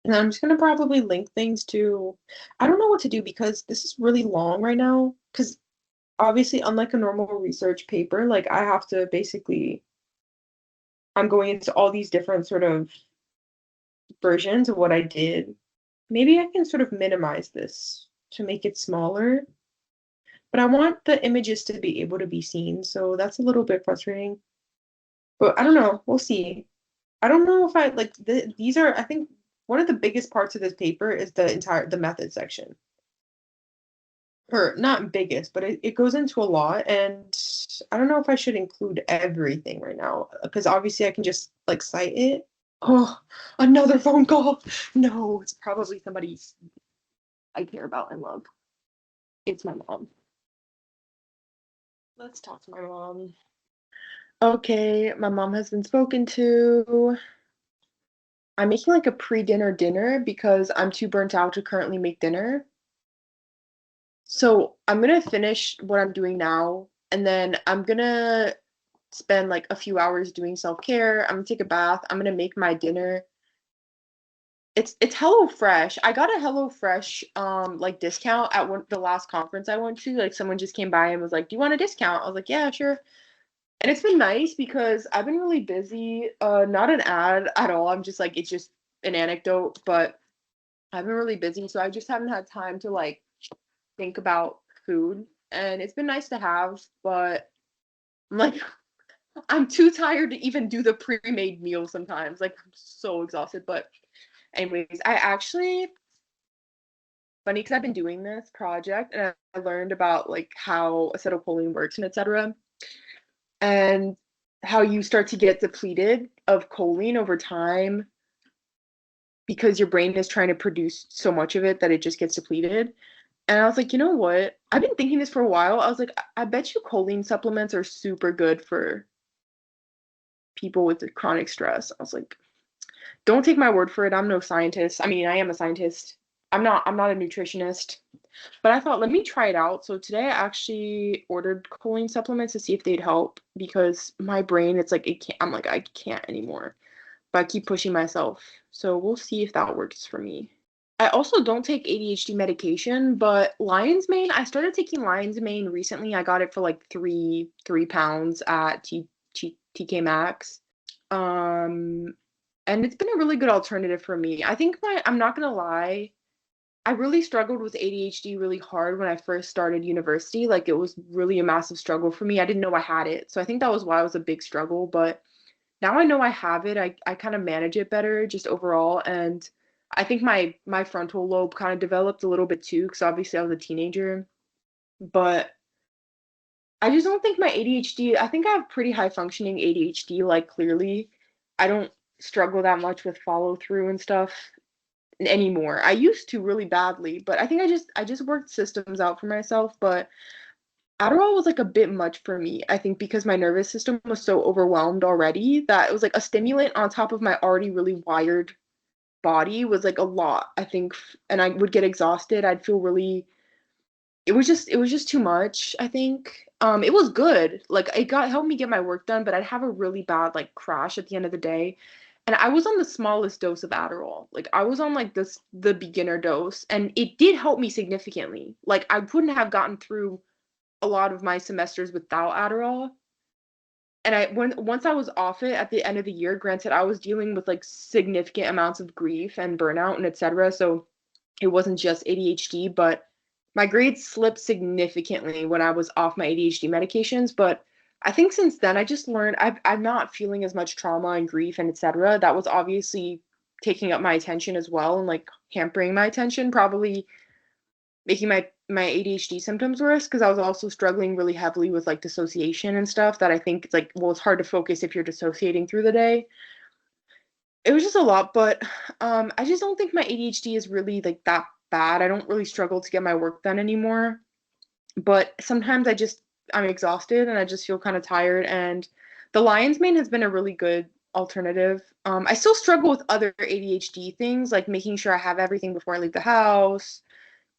And I'm just gonna probably link things to I don't know what to do because this is really long right now. Because obviously, unlike a normal research paper, like I have to basically I'm going into all these different sort of versions of what I did. Maybe I can sort of minimize this to make it smaller, but I want the images to be able to be seen, so that's a little bit frustrating. But I don't know, we'll see. I don't know if I like these are I think one of the biggest parts of this paper is the method section. Or not biggest, but it goes into a lot, and I don't know if I should include everything right now because obviously I can just like cite it. Oh, another phone call. No, it's probably somebody I care about and love. It's my mom. Let's talk to my mom. Okay, my mom has been spoken to. I'm making like a pre-dinner dinner because I'm too burnt out to currently make dinner. So I'm gonna finish what I'm doing now, and then I'm gonna spend like a few hours doing self-care. I'm gonna take a bath. I'm gonna make my dinner. It's Hello Fresh. I got a Hello Fresh like discount at the last conference I went to. Like someone just came by and was like, "Do you want a discount?" I was like, "Yeah, sure." And it's been nice because I've been really busy. Not an ad at all. I'm just like it's just an anecdote, but I've been really busy, so I just haven't had time to like think about food. And it's been nice to have, but I'm like I'm too tired to even do the pre-made meal sometimes. Like I'm so exhausted. But anyways, I actually funny because I've been doing this project and I learned about like how acetylcholine works and etc. And how you start to get depleted of choline over time because your brain is trying to produce so much of it that it just gets depleted. And I was like, you know what? I've been thinking this for a while. I was like, I bet you choline supplements are super good for people with chronic stress. I was like, don't take my word for it. I'm no scientist. I mean, I am a scientist. I'm not a nutritionist. But I thought, let me try it out. So today I actually ordered choline supplements to see if they'd help because my brain, it's like it can't, I'm like, I can't anymore. But I keep pushing myself. So we'll see if that works for me. I also don't take ADHD medication, but lion's mane, I started taking lion's mane recently. I got it for like three pounds at TK Maxx. Um, and it's been a really good alternative for me. I think I'm not gonna lie, I really struggled with ADHD really hard when I first started university. Like it was really a massive struggle for me. I didn't know I had it. So I think that was why it was a big struggle. But now I know I have it. I kind of manage it better just overall. And I think my frontal lobe kind of developed a little bit too, because obviously I was a teenager. But I just don't think my ADHD, I think I have pretty high functioning ADHD, like clearly. I don't struggle that much with follow through and stuff anymore. I used to really badly, but I think I just worked systems out for myself, but Adderall was like a bit much for me. I think because my nervous system was so overwhelmed already that it was like a stimulant on top of my already really wired body was like a lot, I think, and I would get exhausted. I'd feel really it was just too much, I think. It was good. Like it got helped me get my work done, but I'd have a really bad like crash at the end of the day. And I was on the smallest dose of Adderall. Like I was on like the beginner dose, and it did help me significantly. Like I wouldn't have gotten through a lot of my semesters without Adderall. And once I was off it at the end of the year, granted I was dealing with like significant amounts of grief and burnout and etc. So it wasn't just ADHD, but my grades slipped significantly when I was off my ADHD medications. But I think since then, I just learned I'm not feeling as much trauma and grief and etc. That was obviously taking up my attention as well and like hampering my attention, probably making my ADHD symptoms worse because I was also struggling really heavily with like dissociation and stuff that I think it's like, well, it's hard to focus if you're dissociating through the day. It was just a lot, but I just don't think my ADHD is really like that bad. I don't really struggle to get my work done anymore. But sometimes I'm exhausted and I just feel kind of tired. And the lion's mane has been a really good alternative. I still struggle with other ADHD things, like making sure I have everything before I leave the house,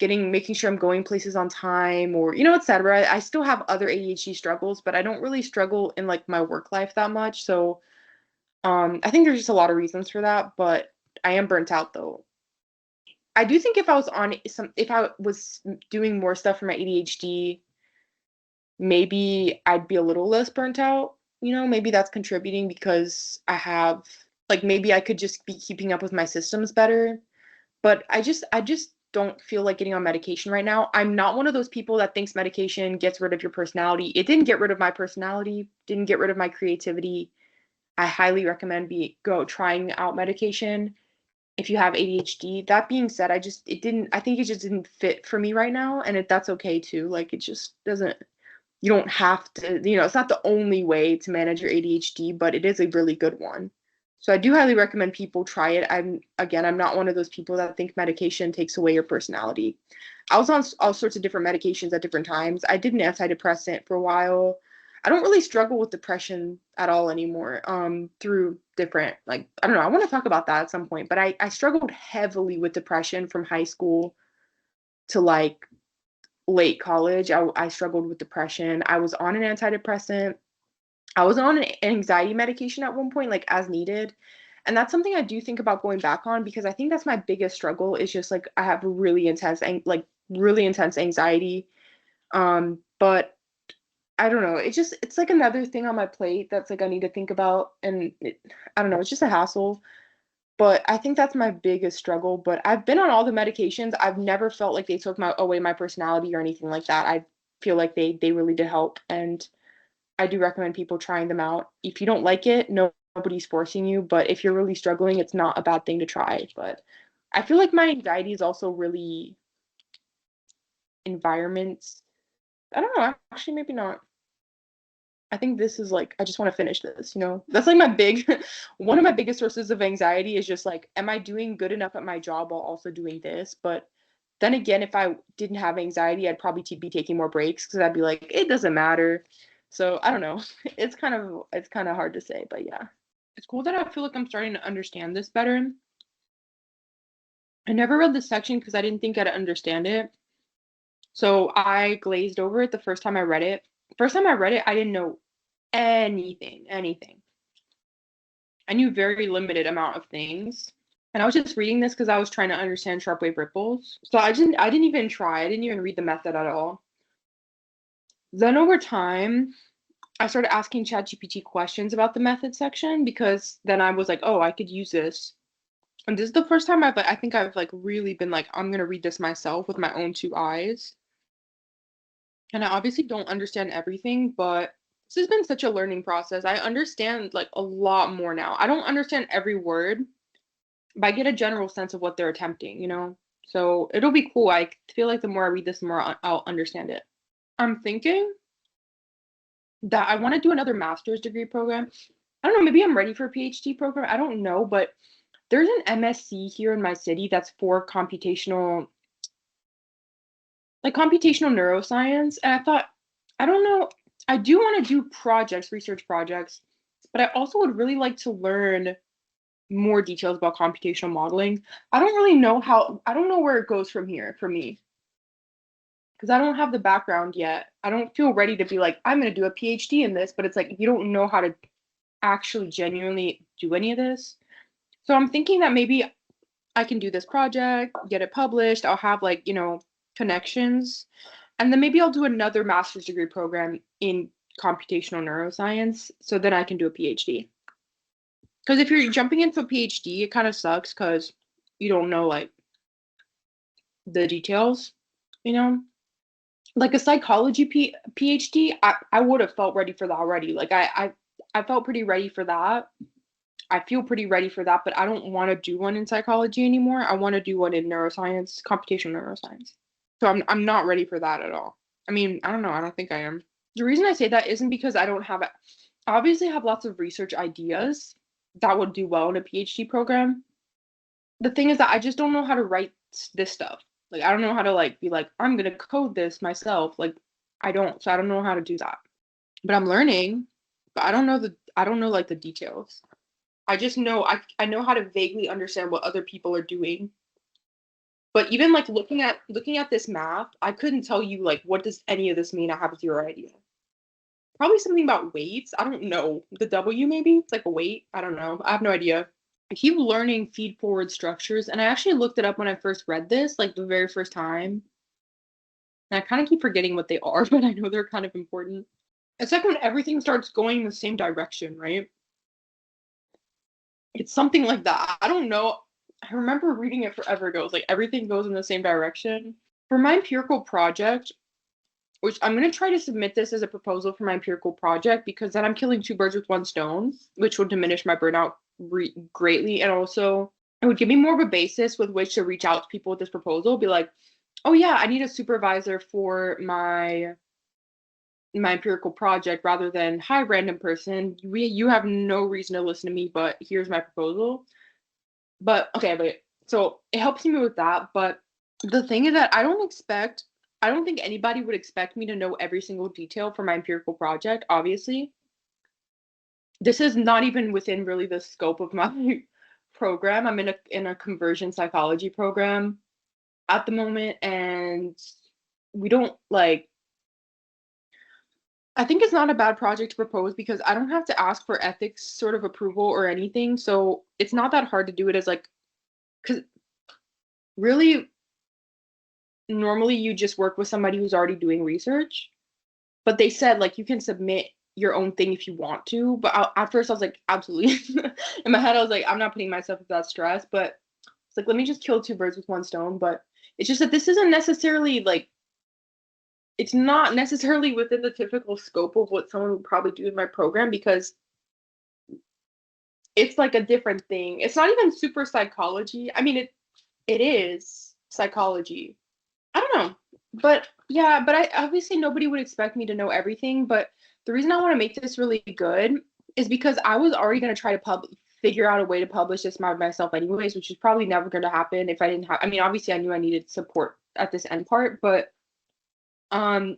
making sure I'm going places on time, or etc. I still have other ADHD struggles, but I don't really struggle in like my work life that much. So I think there's just a lot of reasons for that, but I am burnt out though. I do think if I was doing more stuff for my ADHD, maybe I'd be a little less burnt out. Maybe that's contributing because like maybe I could just be keeping up with my systems better. But I just don't feel like getting on medication right now. I'm not one of those people that thinks medication gets rid of your personality. It didn't get rid of my personality, didn't get rid of my creativity. I highly recommend go trying out medication if you have ADHD. That being said, I think it just didn't fit for me right now, and that's okay too. Like it just doesn't, you don't have to, it's not the only way to manage your ADHD, but it is a really good one. So I do highly recommend people try it. I'm not one of those people that think medication takes away your personality. I was on all sorts of different medications at different times. I did an antidepressant for a while. I don't really struggle with depression at all anymore. Through different, like, I don't know, I want to talk about that at some point, but I struggled heavily with depression from high school to like late college. I struggled with depression. I was on an antidepressant. I was on an anxiety medication at one point, like as needed. And that's something I do think about going back on because I think that's my biggest struggle is just like I have really intense anxiety. But I don't know. It's like another thing on my plate that's like I need to think about, and I don't know. It's just a hassle. But I think that's my biggest struggle. But I've been on all the medications. I've never felt like they took away my personality or anything like that. I feel like they really did help, and I do recommend people trying them out. If you don't like it, nobody's forcing you, but if you're really struggling, it's not a bad thing to try. But I feel like my anxiety is also really environments. I don't know, actually maybe not. I think this is like I just want to finish this. That's like my big one of my biggest sources of anxiety is just like, am I doing good enough at my job while also doing this? But then again, if I didn't have anxiety, I'd probably be taking more breaks because I'd be like, it doesn't matter. So I don't know. It's kind of hard to say, but yeah. It's cool that I feel like I'm starting to understand this better. I never read this section because I didn't think I'd understand it. So I glazed over it the first time I read it. First time I read it, I didn't know anything. I knew very limited amount of things. And I was just reading this because I was trying to understand sharp wave ripples. So I didn't even try. I didn't even read the method at all. Then over time, I started asking ChatGPT questions about the method section because then I was like, oh, I could use this. And this is the first time I think I've like really been like, I'm gonna read this myself with my own two eyes. And I obviously don't understand everything, but this has been such a learning process. I understand like a lot more now. I don't understand every word, but I get a general sense of what they're attempting, you know? So it'll be cool. I feel like the more I read this, the more I'll understand it. I'm thinking that I want to do another master's degree program. I don't know, maybe I'm ready for a PhD program. I don't know, but there's an MSc here in my city that's for computational neuroscience. And I thought, I don't know, I do want to do projects, research projects, but I also would really like to learn more details about computational modeling. I don't know where it goes from here for me because I don't have the background yet. I don't feel ready to be like, I'm going to do a PhD in this, but it's like, you don't know how to actually genuinely do any of this. So I'm thinking that maybe I can do this project, get it published. I'll have like, connections. And then maybe I'll do another master's degree program in computational neuroscience. So then I can do a PhD. Because if you're jumping into a PhD, it kind of sucks because you don't know like the details, you know? Like a psychology PhD, I would have felt ready for that already. Like I felt pretty ready for that. I feel pretty ready for that, but I don't want to do one in psychology anymore. I want to do one in neuroscience, computational neuroscience. So I'm not ready for that at all. I mean, I don't know. I don't think I am. The reason I say that isn't because I don't have it. I obviously have lots of research ideas that would do well in a PhD program. The thing is that I just don't know how to write this stuff. Like I don't know how to like be like I'm gonna code this myself. Like I don't. So I don't know how to do that. But I'm learning. But I don't know like the details. I just know I know how to vaguely understand what other people are doing. But even like looking at this math, I couldn't tell you like what does any of this mean. I have zero idea. Probably something about weights. I don't know. The W maybe? It's like a weight. I don't know. I have no idea. I keep learning feed forward structures, and I actually looked it up when I first read this, like the very first time. And I kind of keep forgetting what they are, but I know they're kind of important. It's like when everything starts going in the same direction, right? It's something like that. I don't know. I remember reading it forever ago. It's like everything goes in the same direction. For my empirical project, which I'm going to try to submit this as a proposal for my empirical project because then I'm killing two birds with one stone, which would diminish my burnout greatly. And also, it would give me more of a basis with which to reach out to people with this proposal. Be like, oh, yeah, I need a supervisor for my empirical project rather than hi random person you have no reason to listen to me but here's my proposal. But okay, but so it helps me with that. But the thing is that I don't think anybody would expect me to know every single detail for my empirical project. Obviously, this is not even within really the scope of my program. I'm in a conversion psychology program at the moment, and we don't like. I think it's not a bad project to propose because I don't have to ask for ethics sort of approval or anything. So it's not that hard to do it as like, because really normally you just work with somebody who's already doing research, but they said like you can submit your own thing if you want to. But at first I was like, absolutely. In my head, I was like, I'm not putting myself through that stress. But it's like, let me just kill two birds with one stone. But it's just that this isn't necessarily like, it's not necessarily within the typical scope of what someone would probably do in my program because it's like a different thing. It's not even super psychology. I mean, it is psychology. I don't know. But yeah, but I obviously nobody would expect me to know everything, but the reason I want to make this really good is because I was already going to try to figure out a way to publish this by myself anyways, which is probably never going to happen if I didn't have I mean, obviously I knew I needed support at this end part, but um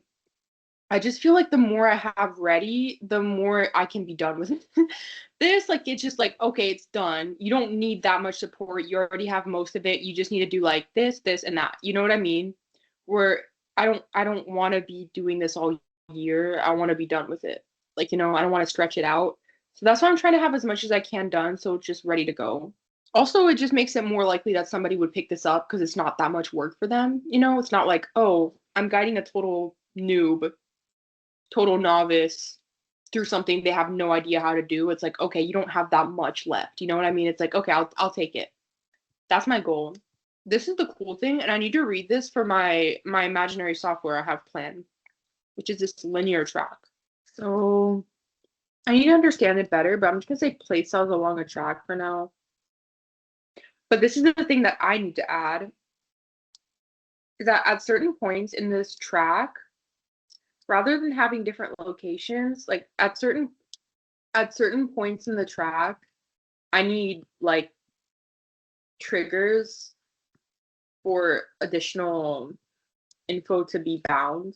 I just feel like the more I have ready, the more I can be done with it. This, like, it's just like, okay, it's done. You don't need that much support. You already have most of it. You just need to do like this, and that. You know what I mean? Where I don't want to be doing this all year. I want to be done with it. Like, I don't want to stretch it out. So that's why I'm trying to have as much as I can done. So it's just ready to go. Also, it just makes it more likely that somebody would pick this up because it's not that much work for them. You know, it's not like, oh, I'm guiding a total noob, total novice through something they have no idea how to do. It's like, okay, you don't have that much left. You know what I mean? It's like, okay, I'll take it. That's my goal. This is the cool thing, and I need to read this for my imaginary software I have planned, which is this linear track. So I need to understand it better, but I'm just gonna say place cells along a track for now. But this is the thing that I need to add is that at certain points in this track, rather than having different locations, like at certain points in the track, I need like triggers for additional info to be bound.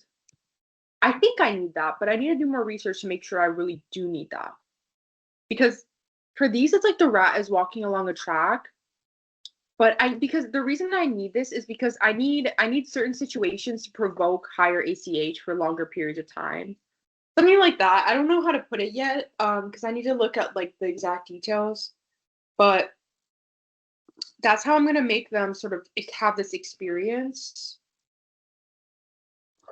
I think I need that, but I need to do more research to make sure I really do need that. Because for these, it's like the rat is walking along a track. But because the reason I need this is because I need certain situations to provoke higher ACH for longer periods of time. Something like that. I don't know how to put it yet, because I need to look at like the exact details. But that's how I'm gonna make them sort of have this experience.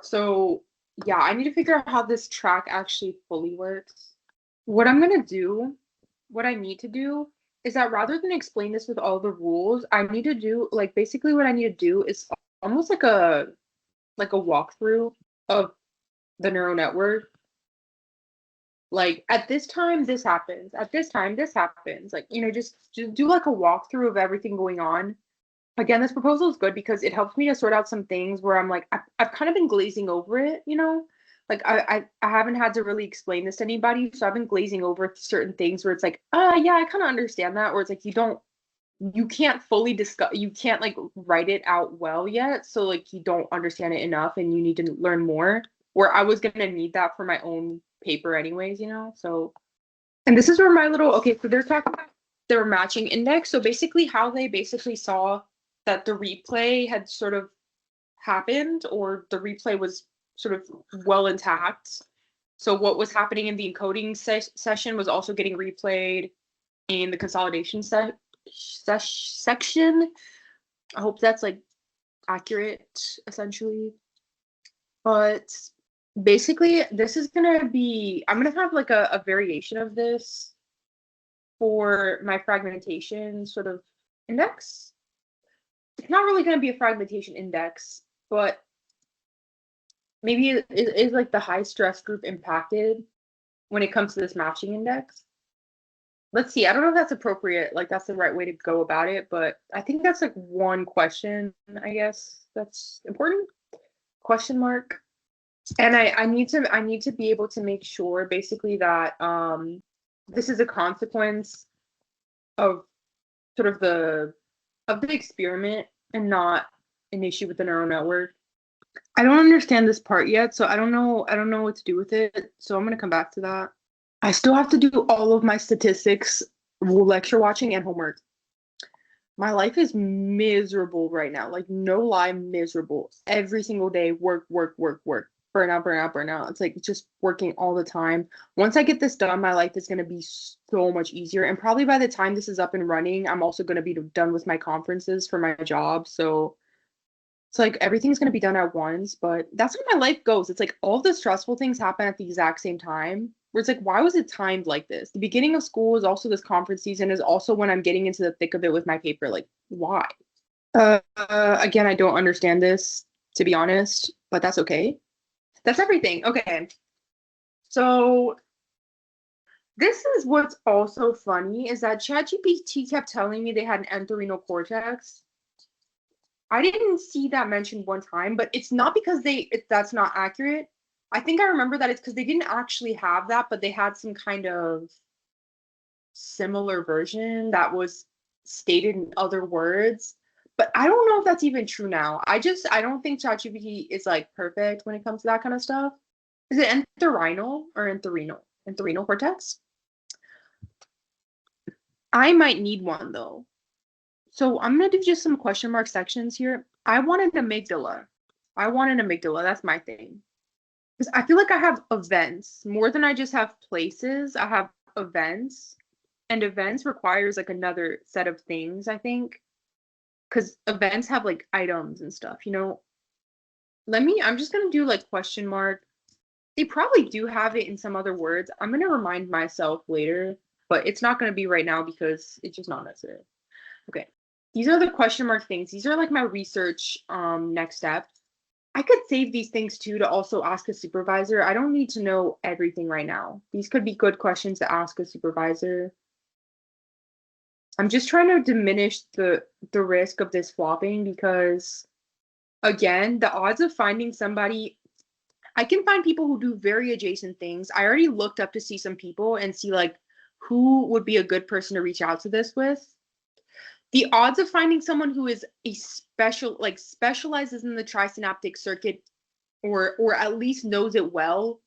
So yeah, I need to figure out how this track actually fully works. What I'm gonna do, what I need to do is that rather than explain this with all the rules, I need to do like basically what I need to do is almost like a walkthrough of the neural network. Like at this time this happens, at this time this happens. Like, just do like a walkthrough of everything going on. Again, this proposal is good because it helps me to sort out some things where I'm like, I've kind of been glazing over it, you know? Like I haven't had to really explain this to anybody, so I've been glazing over certain things where it's like, yeah, I kind of understand that, or it's like you can't fully discuss, you can't like write it out well yet, so like you don't understand it enough and you need to learn more. Where I was gonna need that for my own paper anyways, so and this is where my little okay, so they're talking about their matching index. So basically how they basically saw that the replay had sort of happened or the replay was sort of well intact. So what was happening in the encoding session was also getting replayed in the consolidation section. I hope that's like accurate essentially. But basically this is gonna be, I'm gonna have like a variation of this for my fragmentation sort of index. It's not really going to be a fragmentation index, but maybe is like the high stress group impacted when it comes to this matching index. Let's see. I don't know if that's appropriate. Like that's the right way to go about it, but I think that's like one question, I guess, that's important. Question mark. And I need to be able to make sure basically that this is a consequence of sort of the experiment and not an issue with the neural network. I don't understand this part yet, so I don't know what to do with it. So I'm gonna come back to that. I still have to do all of my statistics, lecture watching, and homework. My life is miserable right now. Like no lie, miserable. Every single day, work, work, work, work. Burnout, burnout, burnout. It's like just working all the time. Once I get this done, my life is gonna be so much easier. And probably by the time this is up and running, I'm also gonna be done with my conferences for my job. So it's like everything's gonna be done at once, but that's how my life goes. It's like all the stressful things happen at the exact same time. Where it's like, why was it timed like this? The beginning of school is also this conference season, is also when I'm getting into the thick of it with my paper. Like, why? Again, I don't understand this, to be honest, but that's okay. That's everything. Okay. So this is what's also funny is that ChatGPT kept telling me they had an entorhinal cortex. I didn't see that mentioned one time, but it's not because that's not accurate. I think I remember that it's because they didn't actually have that, but they had some kind of similar version that was stated in other words. But I don't know if that's even true now. I don't think ChatGPT is like perfect when it comes to that kind of stuff. Is it entorhinal or entorhinal? Entorhinal cortex? I might need one though. So I'm gonna do just some question mark sections here. I want an amygdala. I want an amygdala. That's my thing. Because I feel like I have events more than I just have places. I have events. And events requires like another set of things, I think, because events have like items and stuff, you know. I'm just gonna do like question mark. They probably do have it in some other words. I'm gonna remind myself later, but it's not gonna be right now because it's just not necessary. Okay. These are the question mark things. These are like my research next steps. I could save these things too to also ask a supervisor. I don't need to know everything right now. These could be good questions to ask a supervisor. I'm just trying to diminish the risk of this flopping because again, the odds of finding somebody, I can find people who do very adjacent things. I already looked up to see some people and see like who would be a good person to reach out to this with. The odds of finding someone who is a specializes in the trisynaptic circuit or at least knows it well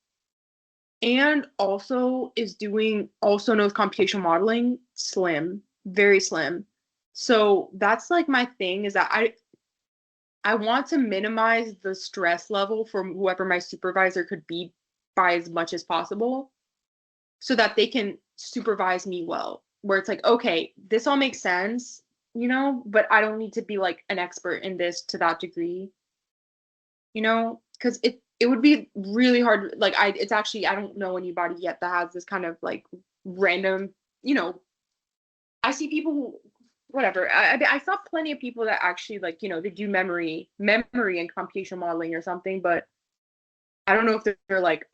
and also knows computational modeling, slim, very slim. So that's like my thing is that I want to minimize the stress level for whoever my supervisor could be by as much as possible so that they can supervise me well. Where it's like, okay, this all makes sense, you know, but I don't need to be like an expert in this to that degree, you know, because it would be really hard. Like it's actually I don't know anybody yet that has this kind of like random, you know, I see people who whatever. I saw plenty of people that actually like, you know, they do memory and computational modeling or something, but I don't know if they're like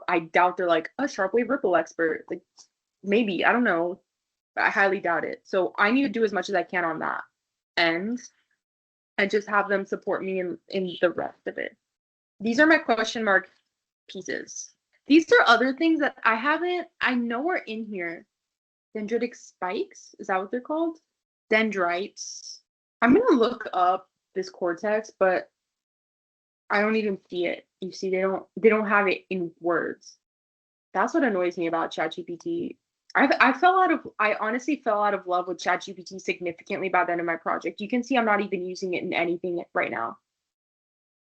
I doubt they're like a sharp wave ripple expert. Like maybe, I don't know. But I highly doubt it. So I need to do as much as I can on that end and just have them support me in the rest of it. These are my question mark pieces. These are other things that I know are in here. Dendritic spikes, is that what they're called? Dendrites. I'm gonna look up this cortex, but I don't even see it. You see, they don't have it in words. That's what annoys me about ChatGPT. I honestly fell out of love with ChatGPT significantly by the end of my project. You can see I'm not even using it in anything right now.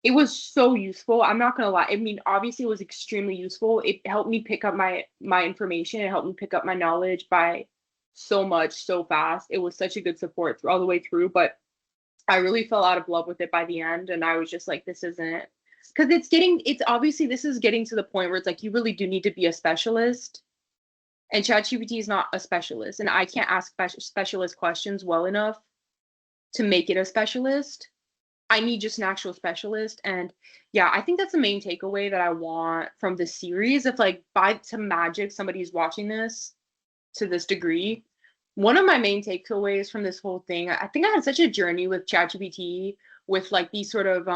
It was so useful. I'm not gonna lie. I mean, obviously it was extremely useful. It helped me pick up my information. It helped me pick up my knowledge by so much, so fast. It was such a good support all the way through, but I really fell out of love with it by the end, and I was just like, this isn't because it's obviously this is getting to the point where it's like you really do need to be a specialist, and ChatGPT is not a specialist, and I can't ask specialist questions well enough to make it a specialist. I need just an actual specialist, and yeah, I think that's the main takeaway that I want from this series. If like by some magic somebody's watching this to this degree, one of my main takeaways from this whole thing, I think I had such a journey with ChatGPT with like these sort of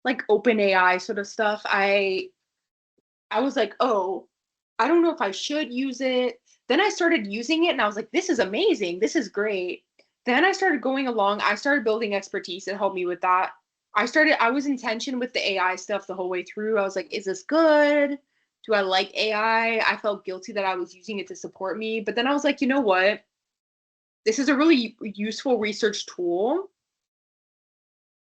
like open AI sort of stuff. I was like, oh, I don't know if I should use it. Then I started using it and I was like, this is amazing. This is great. Then I started going along. I started building expertise. It helped me with that. I was in tension with the AI stuff the whole way through. I was like, is this good? Do I like AI? I felt guilty that I was using it to support me. But then I was like, you know what? This is a really useful research tool.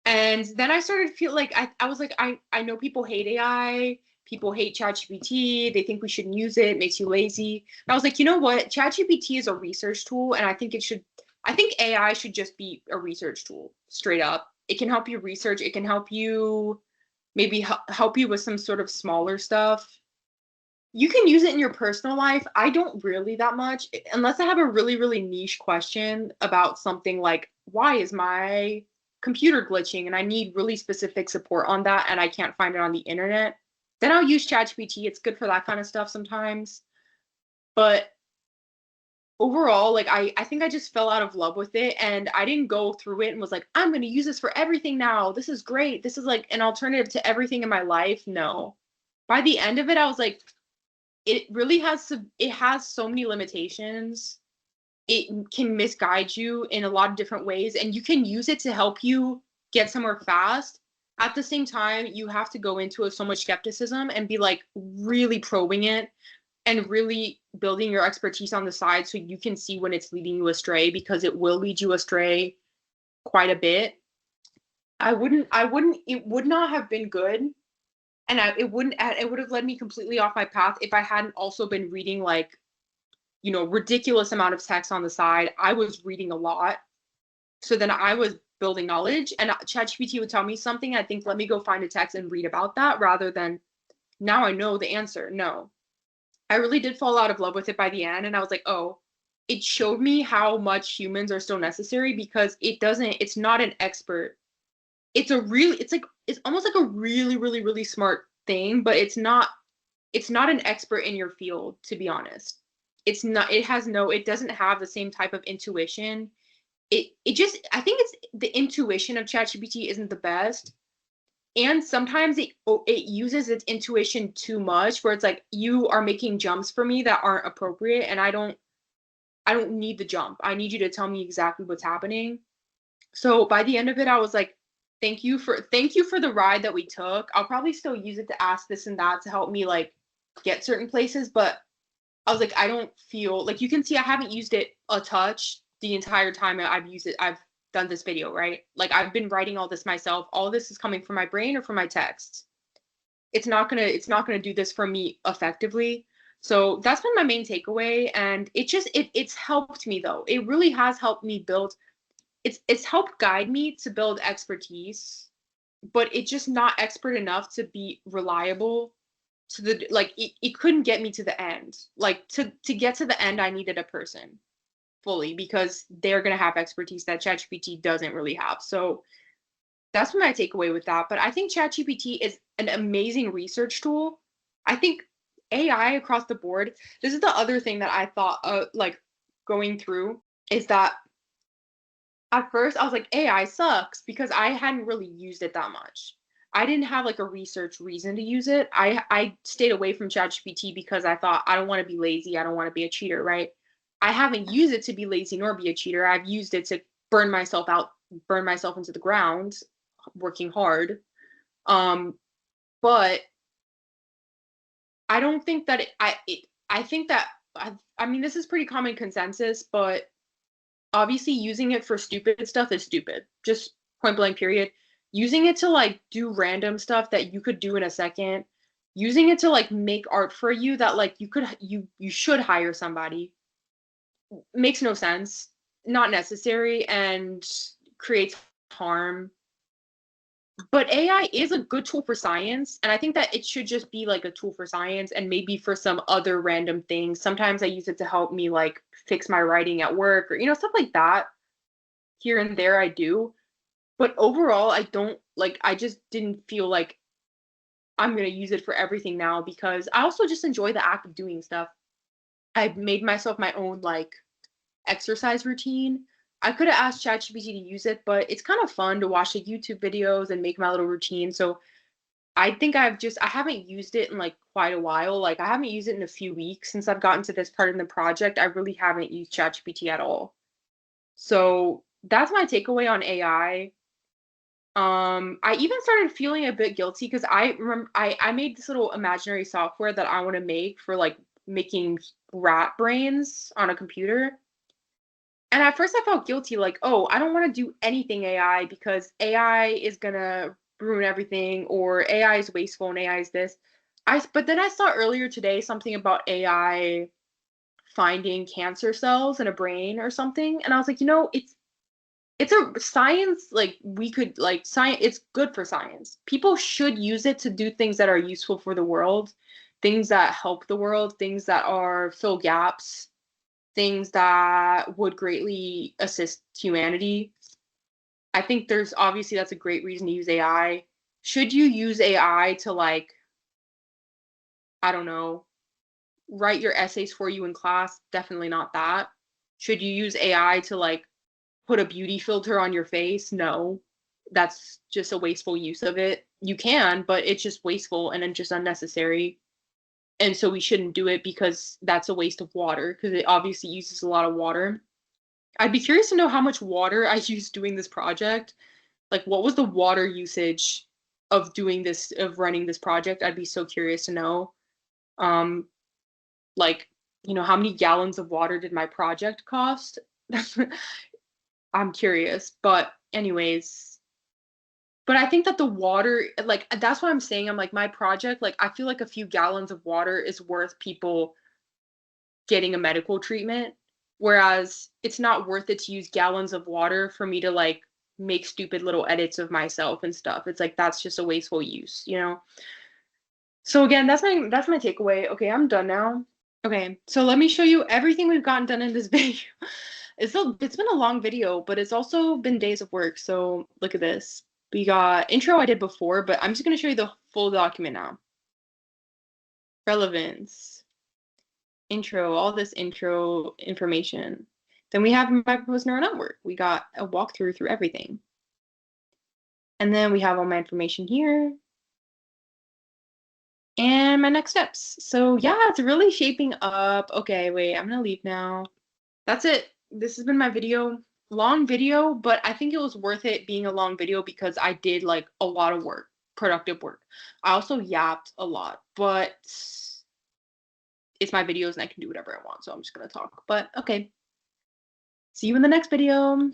And then I started to feel like I was like, I know people hate AI, people hate ChatGPT, they think we shouldn't use it makes you lazy. And I was like, you know what? ChatGPT is a research tool, and I think AI should just be a research tool, straight up. It can help you research, it can help you maybe help you with some sort of smaller stuff. You can use it in your personal life. I don't really that much, unless I have a really, really niche question about something like, why is my computer glitching? And I need really specific support on that, and I can't find it on the internet. Then I'll use ChatGPT. It's good for that kind of stuff sometimes. But overall, like I think I just fell out of love with it, and I didn't go through it and was like, I'm going to use this for everything now. This is great. This is like an alternative to everything in my life. No. By the end of it, I was like, it has so many limitations. It can misguide you in a lot of different ways, and you can use it to help you get somewhere fast. At the same time, you have to go into it with so much skepticism and be like really probing it and really building your expertise on the side so you can see when it's leading you astray, because it will lead you astray quite a bit. It would not have been good, and it would have led me completely off my path if I hadn't also been reading like ridiculous amount of text on the side. I was reading a lot. So then I was building knowledge, and ChatGPT would tell me something. I think, let me go find a text and read about that rather than now I know the answer. No, I really did fall out of love with it by the end. And I was like, oh, it showed me how much humans are still necessary because it's not an expert. It's almost like a really, really, really smart thing, but it's not an expert in your field, to be honest. It doesn't have the same type of intuition. I think it's the intuition of ChatGPT isn't the best. And sometimes it uses its intuition too much where it's like you are making jumps for me that aren't appropriate and I don't need the jump. I need you to tell me exactly what's happening. So by the end of it I was like, thank you for the ride that we took. I'll probably still use it to ask this and that to help me like get certain places, but I was like, I don't feel like, you can see I haven't used it a touch the entire time I've used it. I've done this video, right? Like I've been writing all this myself. All this is coming from my brain or from my texts. It's not gonna do this for me effectively. So that's been my main takeaway. And it's helped me though. It really has helped me build it's helped guide me to build expertise, but it's just not expert enough to be reliable to the like it couldn't get me to the end. Like to get to the end I needed a person fully because they're going to have expertise that ChatGPT doesn't really have. So that's my takeaway with that. But I think ChatGPT is an amazing research tool. I think AI across the board, this is the other thing that I thought like going through is that at first I was like, AI sucks because I hadn't really used it that much. I didn't have like a research reason to use it. I stayed away from ChatGPT because I thought I don't want to be lazy. I don't want to be a cheater, right? I haven't used it to be lazy nor be a cheater. I've used it to burn myself out, burn myself into the ground, working hard. Um, but I don't think that I think that I mean this is pretty common consensus, but obviously using it for stupid stuff is stupid. Just point blank period. Using it to like do random stuff that you could do in a second, using it to like make art for you that like you should hire somebody makes no sense, not necessary, and creates harm. But AI is a good tool for science, and I think that it should just be like a tool for science and maybe for some other random things. Sometimes I use it to help me like fix my writing at work or stuff like that. Here and there I do. But overall, I just didn't feel like I'm going to use it for everything now because I also just enjoy the act of doing stuff. I've made myself my own like exercise routine. I could have asked ChatGPT to use it, but it's kind of fun to watch the YouTube videos and make my little routine. So I think I haven't used it in like quite a while. Like I haven't used it in a few weeks since I've gotten to this part in the project. I really haven't used ChatGPT at all. So that's my takeaway on AI. I even started feeling a bit guilty because I remember I made this little imaginary software that I want to make for like making rat brains on a computer. And at first I felt guilty, like, oh, I don't want to do anything AI because AI is gonna ruin everything, or AI is wasteful and AI is this. But then I saw earlier today something about AI finding cancer cells in a brain or something, and I was like, it's a science, like we could like science, it's good for science. People should use it to do things that are useful for the world, things that help the world, things that are fill gaps, things that would greatly assist humanity. I think there's obviously that's a great reason to use AI. Should you use AI to like, I don't know, write your essays for you in class? Definitely not that. Should you use AI to like put a beauty filter on your face? No. That's just a wasteful use of it. You can, but it's just wasteful and then just unnecessary. And so we shouldn't do it because that's a waste of water because it obviously uses a lot of water. I'd be curious to know how much water I used doing this project. Like, what was the water usage of doing this, of running this project? I'd be so curious to know. Um, like, how many gallons of water did my project cost? I'm curious. But, anyways, but I think that the water, like, that's what I'm saying. I'm like, my project, like, I feel like a few gallons of water is worth people getting a medical treatment. Whereas it's not worth it to use gallons of water for me to like make stupid little edits of myself and stuff. It's like that's just a wasteful use, you know? So again, that's my takeaway. Okay, I'm done now. Okay, so let me show you everything we've gotten done in this video. It's been a long video, but it's also been days of work. So look at this. We got intro I did before, but I'm just gonna show you the full document now. Relevance, intro, all this intro information. Then we have my proposed neural network. We got a walkthrough through everything. And then we have all my information here. And my next steps. So yeah, it's really shaping up. Okay, wait, I'm gonna leave now. That's it. This has been my video. Long video, but I think it was worth it being a long video because I did like a lot of work, productive work. I also yapped a lot, but it's my videos and I can do whatever I want, so I'm just gonna talk. But okay. See you in the next video.